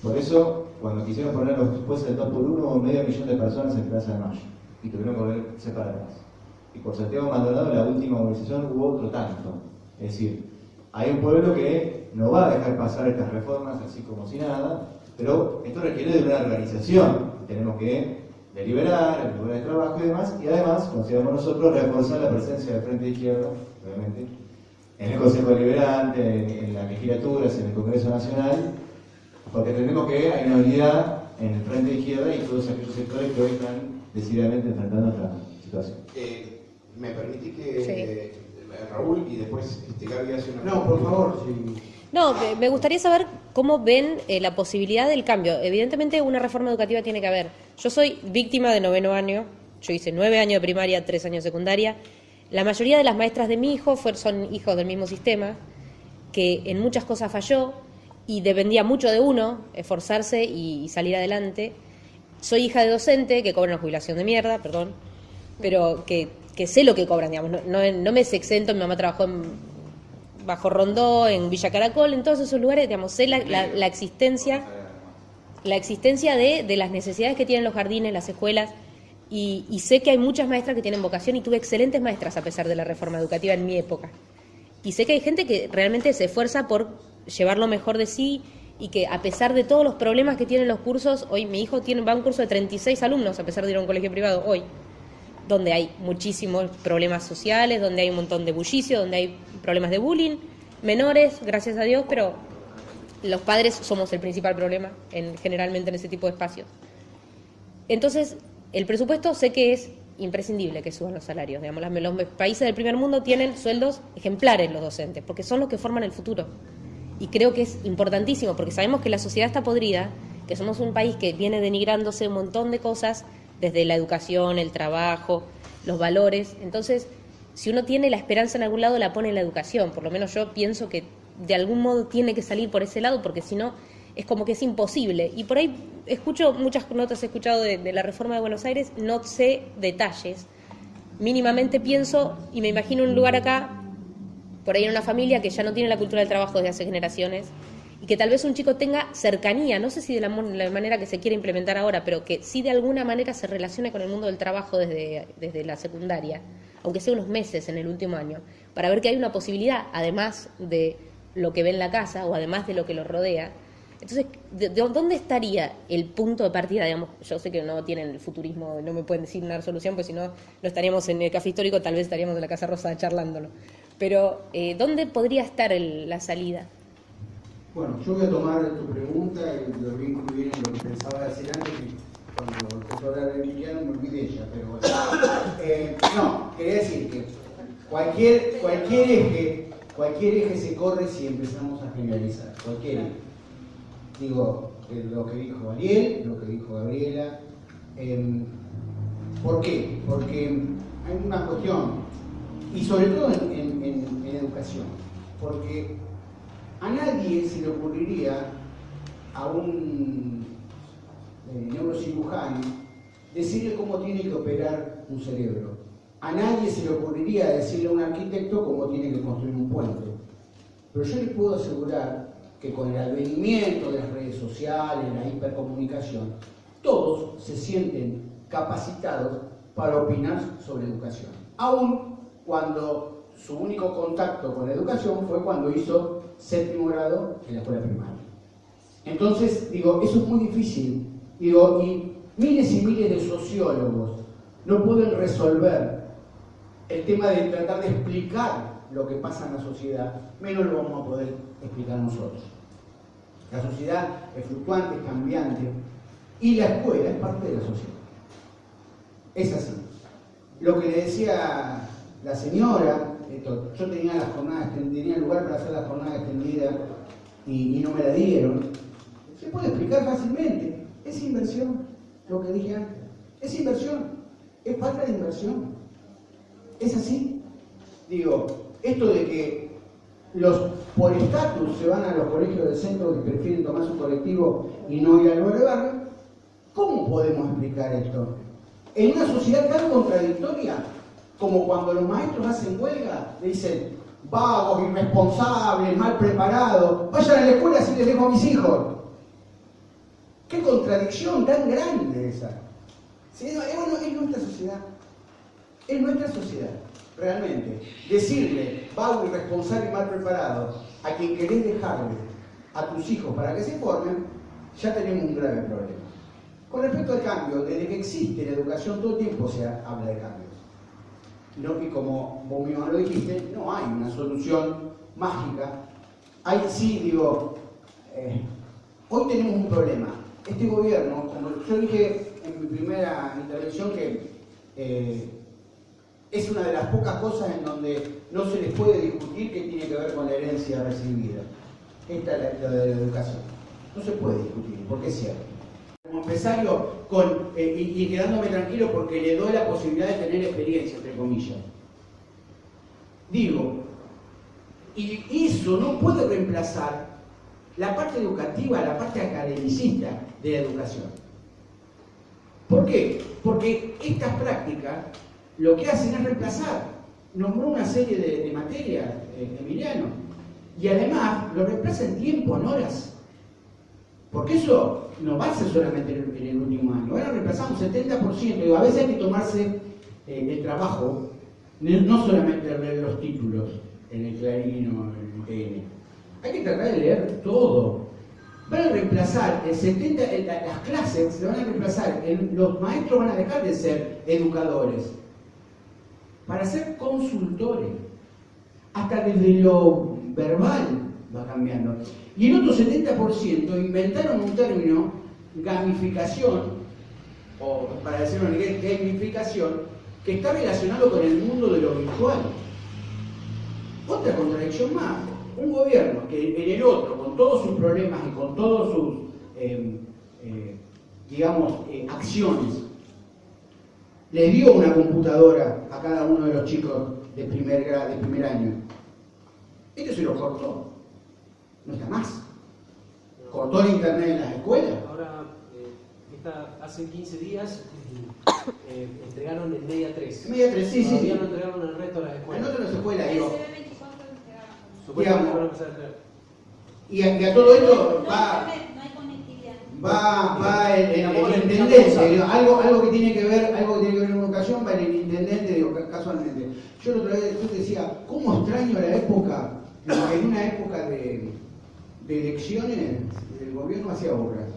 Por eso, cuando quisieron poner los jueces del 2x1, hubo 500.000 de personas en Plaza de Mayo, y tuvieron que volverse para atrás. Y por Santiago Maldonado, la última movilización, hubo otro tanto. Es decir, hay un pueblo que no va a dejar pasar estas reformas así como si nada, pero esto requiere de una organización. Tenemos que deliberar en lugares de trabajo y demás, y además, consideramos nosotros, reforzar la presencia del Frente Izquierdo, obviamente, en el Consejo Deliberante, en las legislaturas, en el Congreso Nacional, porque entendemos que hay una unidad en el Frente Izquierda y todos aquellos sectores que hoy están decididamente enfrentando esta situación. ¿Me permitís que Raúl y después Gaby hace una pregunta? No, por favor. Sí. No, me gustaría saber cómo ven la posibilidad del cambio. Evidentemente una reforma educativa tiene que haber. Yo soy víctima de 9º año, yo hice 9 años de primaria, 3 años de secundaria. La mayoría de las maestras de mi hijo son hijos del mismo sistema, que en muchas cosas falló y dependía mucho de uno esforzarse y salir adelante. Soy hija de docente, que cobra una jubilación de mierda, perdón, pero que sé lo que cobran, digamos, no me exento. Mi mamá trabajó Bajo Rondó, en Villa Caracol, en todos esos lugares, digamos, sé la existencia la existencia de las necesidades que tienen los jardines, las escuelas, y sé que hay muchas maestras que tienen vocación y tuve excelentes maestras a pesar de la reforma educativa en mi época. Y sé que hay gente que realmente se esfuerza por llevar lo mejor de sí y que a pesar de todos los problemas que tienen los cursos, hoy mi hijo va a un curso de 36 alumnos a pesar de ir a un colegio privado hoy, donde hay muchísimos problemas sociales, donde hay un montón de bullicio, donde hay problemas de bullying, menores, gracias a Dios, pero los padres somos el principal problema generalmente en ese tipo de espacios. Entonces, el presupuesto sé que es imprescindible que suban los salarios. Digamos, los países del primer mundo tienen sueldos ejemplares los docentes, porque son los que forman el futuro. Y creo que es importantísimo, porque sabemos que la sociedad está podrida, que somos un país que viene denigrándose un montón de cosas, desde la educación, el trabajo, los valores. Entonces, si uno tiene la esperanza en algún lado, la pone en la educación. Por lo menos yo pienso que de algún modo tiene que salir por ese lado, porque si no, es como que es imposible. Y por ahí escucho muchas notas, he escuchado de la reforma de Buenos Aires, no sé detalles. Mínimamente pienso y me imagino un lugar acá, por ahí en una familia que ya no tiene la cultura del trabajo desde hace generaciones, y que tal vez un chico tenga cercanía, no sé si de la manera que se quiere implementar ahora, pero que sí de alguna manera se relacione con el mundo del trabajo desde la secundaria, aunque sea unos meses en el último año, para ver que hay una posibilidad, además de lo que ve en la casa o además de lo que lo rodea. Entonces, ¿de dónde estaría el punto de partida? Digamos, yo sé que no tienen el futurismo, no me pueden decir una solución, porque si no, no estaríamos en el Café Histórico, tal vez estaríamos en la Casa Rosada charlándolo. Pero, ¿dónde podría estar la salida? Bueno, yo voy a tomar tu pregunta y lo voy a incluir en lo que pensaba decir antes, que cuando empezó a hablar de Emiliano me olvidé ya, pero bueno. No, quería decir que cualquier eje se corre si empezamos a generalizar, cualquier eje. Digo, lo que dijo Ariel, lo que dijo Gabriela. ¿Por qué? Porque hay una cuestión, y sobre todo en educación, porque a nadie se le ocurriría a un neurocirujano decirle cómo tiene que operar un cerebro. A nadie se le ocurriría decirle a un arquitecto cómo tiene que construir un puente. Pero yo les puedo asegurar que con el advenimiento de las redes sociales, la hipercomunicación, todos se sienten capacitados para opinar sobre educación. Aún cuando su único contacto con la educación fue cuando hizo 7º grado en la escuela primaria. Entonces, digo, eso es muy difícil. Digo, y miles de sociólogos no pueden resolver el tema de tratar de explicar lo que pasa en la sociedad, menos lo vamos a poder explicar nosotros. La sociedad es fluctuante, es cambiante, y la escuela es parte de la sociedad. Es así. Lo que le decía la señora, yo tenía lugar para hacer la jornada extendida y no me la dieron. Se puede explicar fácilmente. Es inversión, lo que dije antes. Es inversión, es falta de inversión. Es así. Digo, esto de que los por estatus se van a los colegios del centro que prefieren tomar su colectivo y no ir al lugar de barrio, ¿cómo podemos explicar esto? En una sociedad tan contradictoria como cuando los maestros hacen huelga, le dicen vagos, irresponsables, mal preparados, vayan a la escuela así les dejo a mis hijos. ¡Qué contradicción tan grande esa! ¿Sí? Bueno, es nuestra sociedad. Es nuestra sociedad, realmente. Decirle vago, irresponsable y mal preparado a quien querés dejarle a tus hijos para que se formen, ya tenemos un grave problema. Con respecto al cambio, desde que existe la educación todo el tiempo se habla de cambios. No, y como vos mismo lo dijiste, no hay una solución mágica. Hay, sí, digo, hoy tenemos un problema. Este gobierno, como yo dije en mi primera intervención, que es una de las pocas cosas en donde no se les puede discutir que tiene que ver con la herencia recibida. Esta es la de la educación. No se puede discutir, porque es cierto. Como empresario, y quedándome tranquilo porque le doy la posibilidad de tener experiencia, entre comillas. Digo, y eso no puede reemplazar la parte educativa, la parte academicista de la educación. ¿Por qué? Porque estas prácticas lo que hacen es reemplazar. Nombró una serie de materias, Emiliano, y además lo reemplaza en tiempo, en horas. Porque eso no va a ser solamente en el último año. Ahora reemplazamos 70%. Digo, a veces hay que tomarse el trabajo, no solamente leer los títulos en el Clarín o en el TN. Hay que tratar de leer todo. Van a reemplazar el 70%, las clases se van a reemplazar, los maestros van a dejar de ser educadores para ser consultores. Hasta desde lo verbal va cambiando. Y el otro 70% inventaron un término, gamificación, o para decirlo en inglés, gamificación, que está relacionado con el mundo de lo virtual. Otra contradicción más. Un gobierno que en el otro, con todos sus problemas y con todas sus, acciones, le dio una computadora a cada uno de los chicos de primer año. Este se lo cortó. No está más. Cortó el internet en las escuelas. Ahora, hace 15 días entregaron el Media 3. El Media 3, sí. Todavía no entregaron el resto de las escuelas. En otras escuelas, digo. Supuestamente van a empezar a entregar. Y a todo esto va el intendente, digo, algo que tiene que ver en educación va el intendente, digo, casualmente. Yo la otra vez decía, ¿cómo extraño la época, en una época de elecciones, el gobierno hacía obras?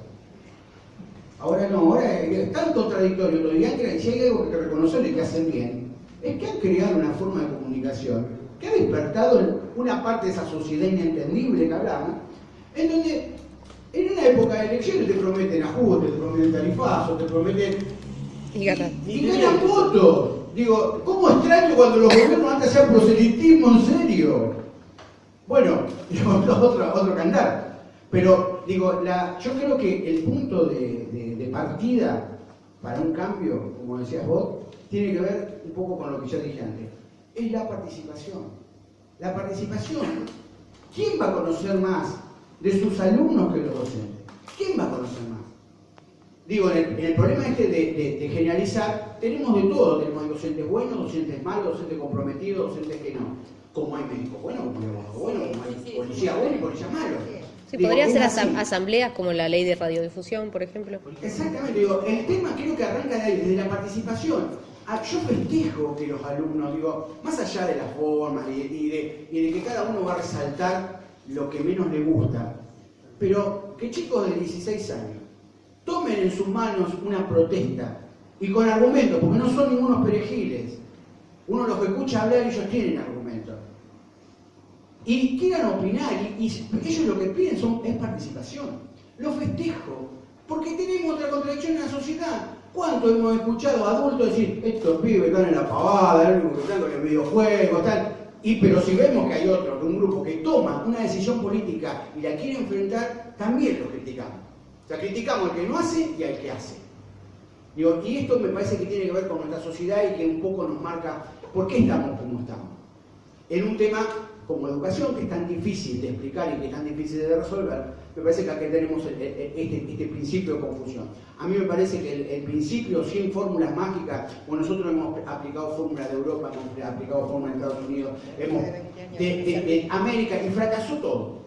Ahora no, ahora es tan contradictorio todo. Y si hay algo que reconocerle y que hacen bien, es que han creado una forma de comunicación que ha despertado una parte de esa sociedad inentendible que hablamos, en donde en una época de elecciones te prometen ajustes, te prometen tarifazos, te prometen... Y ganan votos. Digo, ¿cómo extraño cuando los gobiernos antes hacían proselitismo en serio? Bueno, otro cantar. Pero, digo, yo creo que el punto de partida para un cambio, como decías vos, tiene que ver un poco con lo que ya dije antes. Es la participación. La participación. ¿Quién va a conocer más de sus alumnos que los docentes? ¿Quién va a conocer más? Digo, en el problema de generalizar, tenemos de todo. Tenemos docentes buenos, docentes malos, docentes comprometidos, docentes que no. Como hay médicos buenos, como hay abogados buenos, como hay policía bueno y policía malo. Sí, podría ser asambleas como la ley de radiodifusión, por ejemplo. Exactamente, digo, el tema creo que arranca de ahí, desde la participación. Yo festejo que los alumnos, digo, más allá de las formas y de que cada uno va a resaltar lo que menos le gusta, pero que chicos de 16 años tomen en sus manos una protesta y con argumentos, porque no son ningunos perejiles. Uno los escucha hablar y ellos tienen argumentos. Y quieran opinar, y ellos lo que piden es participación. Lo festejo, porque tenemos otra contradicción en la sociedad. ¿Cuánto hemos escuchado adultos decir, estos pibes están en la pavada, el único que están con el videojuego, tal? Pero si vemos que hay un grupo que toma una decisión política y la quiere enfrentar, también lo criticamos. O sea, criticamos al que no hace y al que hace. Digo, y esto me parece que tiene que ver con nuestra sociedad y que un poco nos marca por qué estamos como estamos. En un tema como educación, que es tan difícil de explicar y que es tan difícil de resolver, me parece que aquí tenemos este principio de confusión. A mí me parece que el principio sin fórmulas mágicas, o nosotros hemos aplicado fórmulas de Europa, hemos aplicado fórmulas de Estados Unidos, de América, y fracasó todo.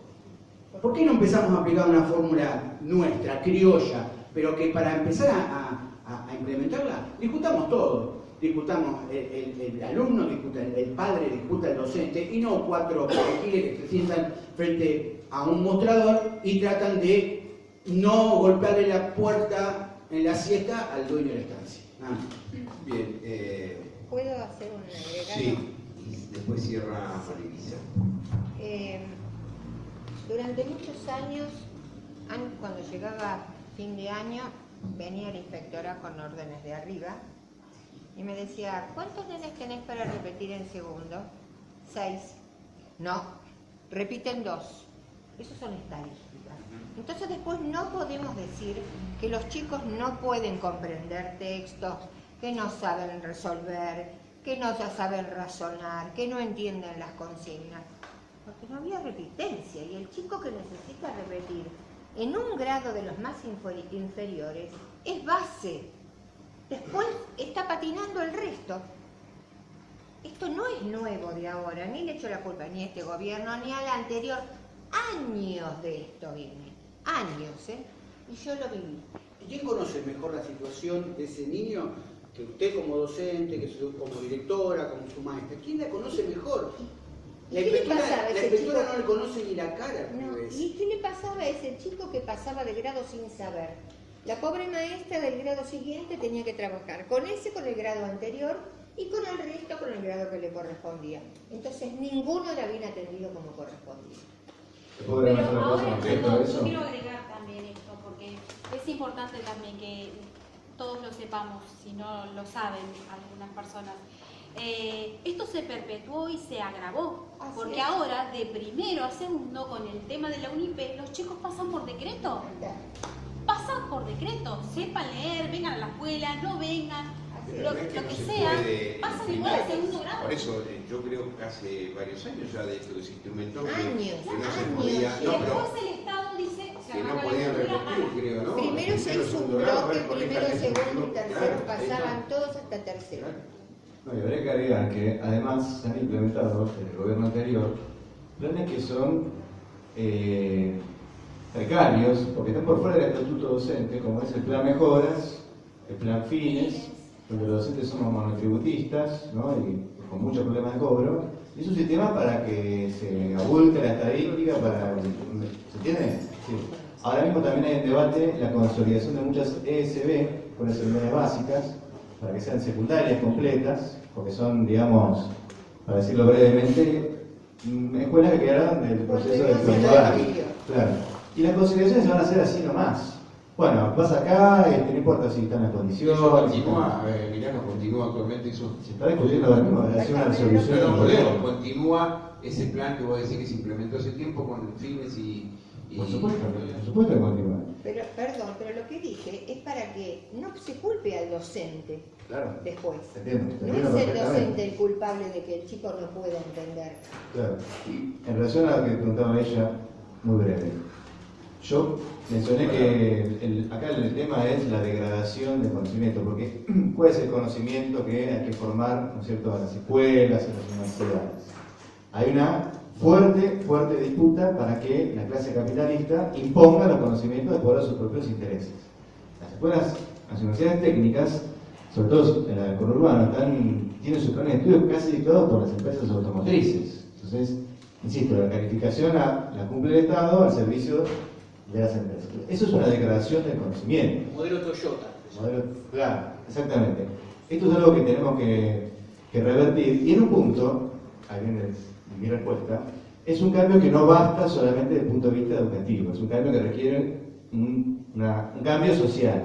¿Por qué no empezamos a aplicar una fórmula nuestra, criolla, pero que para empezar a implementarla, discutamos todo? Discutamos el alumno, discuta el padre, discuta el docente, y no 4 perejiles que se sientan frente a un mostrador y tratan de no golpearle la puerta en la siesta al dueño de la estancia. Bien. ¿Puedo hacer un agregado? Sí, y después cierra Marisa. Durante muchos años, cuando llegaba fin de año, venía la inspectora con órdenes de arriba y me decía, ¿cuántos nenes tenés para repetir en segundo? 6. No, repiten 2. Esas son estadísticas. Entonces después no podemos decir que los chicos no pueden comprender textos, que no saben resolver, que no saben razonar, que no entienden las consignas. Porque no había repitencia, y el chico que necesita repetir en un grado de los más inferiores es base. Después está patinando el resto. Esto no es nuevo de ahora, ni le echo la culpa ni a este gobierno ni al anterior. Años de esto viene, años, y yo lo viví. ¿Y quién conoce mejor la situación de ese niño que usted como docente, que usted como directora, como su maestra? ¿Quién la conoce mejor? ¿Y qué le pasaba a ese chico? No le conoce ni la cara. No, ¿y qué le pasaba a ese chico que pasaba de grado sin saber? La pobre maestra del grado siguiente tenía que trabajar con ese, con el grado anterior y con el resto, con el grado que le correspondía. Entonces ninguno era bien atendido como correspondía. Pero ahora yo quiero agregar también esto, porque es importante también que todos lo sepamos, si no lo saben algunas personas. Esto se perpetuó y se agravó, porque ahora de primero a segundo con el tema de la UNIPE los chicos pasan por decreto. Pasan por decreto, sepan leer, vengan a la escuela, no vengan, lo que sea, pasan igual a segundo grado. Por eso yo creo que hace varios años ya de esto que se instrumentó, que Años, no se podía, Y después el Estado dice, que no podían repetir, creo, ¿no? Primero se hizo un bloque, primero, segundo y tercero, pasaban todos hasta tercero. No, y habría que agregar que además se han implementado en el gobierno anterior planes que son precarios, porque están por fuera del estatuto docente, como es el plan mejoras, el plan fines, donde los docentes somos monotributistas, ¿no? Y con muchos problemas de cobro. Y es un sistema para que se abulte la estadística, ¿se entiende? Sí. Ahora mismo también hay en debate la consolidación de muchas ESB, con enseñanzas básicas, para que sean secundarias completas, porque son, digamos, para decirlo brevemente, escuelas que quedaron del proceso de secundaria. Claro. Y las consideraciones se van a hacer así nomás. Bueno, vas acá, no importa si están las condiciones. Eso continúa, Emiliano, continúa actualmente eso. Se está discutiendo ahora mismo, de hacer una resolución. Pero continúa ese plan que vos decís que se implementó hace tiempo con fines y... Por supuesto que continúa. Pero, perdón, pero lo que dije es para que no se culpe al docente. Claro. Después. Entiendo No es el docente el culpable de que el chico no pueda entender. Claro. Y en relación a lo que preguntaba ella, muy breve. Yo mencioné que acá el tema es la degradación del conocimiento, porque ¿cuál es el conocimiento que hay que formar, ¿no es cierto?, a las escuelas, a las universidades? Hay una fuerte disputa para que la clase capitalista imponga los conocimientos de acuerdo a sus propios intereses. Las escuelas, las universidades técnicas, sobre todo en el conurbano, tienen sus planes de estudio casi dictados por las empresas automotrices. Entonces, insisto, la calificación la cumple el Estado al servicio de las empresas. Eso es una degradación del conocimiento. Modelo Toyota. Claro, exactamente. Esto es algo que tenemos que revertir. Y en un punto, ahí viene mi respuesta, es un cambio que no basta solamente desde el punto de vista educativo, es un cambio que requiere un cambio social.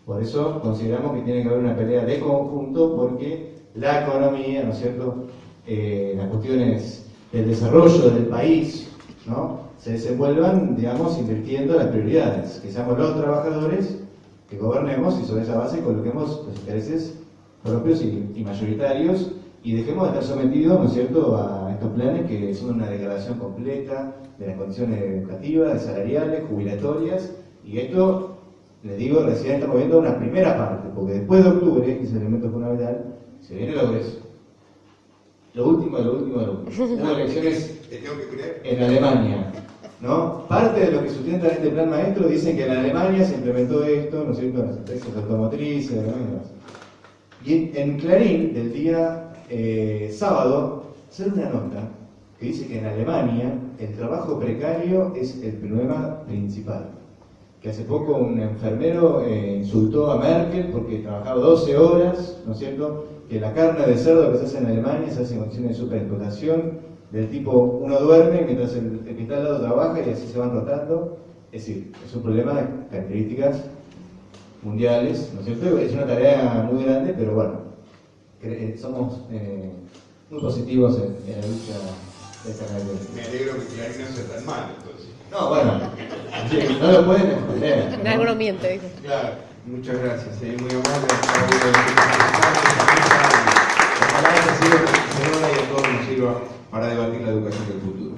Por eso consideramos que tiene que haber una pelea de conjunto, porque la economía, ¿no es cierto?, las cuestiones del desarrollo del país, ¿no?, se desenvuelvan, digamos, invirtiendo las prioridades, que seamos los trabajadores que gobernemos y sobre esa base coloquemos los intereses propios y mayoritarios, y dejemos de estar sometidos, ¿no es cierto?, a estos planes que son una degradación completa de las condiciones educativas, de salariales, jubilatorias, y esto, les digo, recién estamos viendo una primera parte, porque después de octubre, que es el elemento fundamental, se viene el egreso. Lo último. Hubo elecciones en Alemania, ¿no? Parte de lo que sustentan este plan maestro dicen que en Alemania se implementó esto, ¿no es cierto?, en las empresas automotrices, ¿no? Y en Clarín, del día sábado, sale una nota que dice que en Alemania el trabajo precario es el problema principal. Que hace poco un enfermero insultó a Merkel porque trabajaba 12 horas, ¿no es cierto?, que la carne de cerdo que se hace en Alemania se hace en condiciones de superexplotación, del tipo uno duerme mientras el que está al lado trabaja y así se van rotando. Es decir, es un problema de características mundiales, ¿no es cierto? Es una tarea muy grande, pero bueno, somos muy positivos en la lucha de esta característica. Me alegro que Clarín no sea tan mal, entonces. No, bueno, no lo pueden esconder, En algo no miente, dice. Claro, muchas gracias, muy amable. Ojalá esta sirva y a todos nos sirva para debatir la educación del futuro.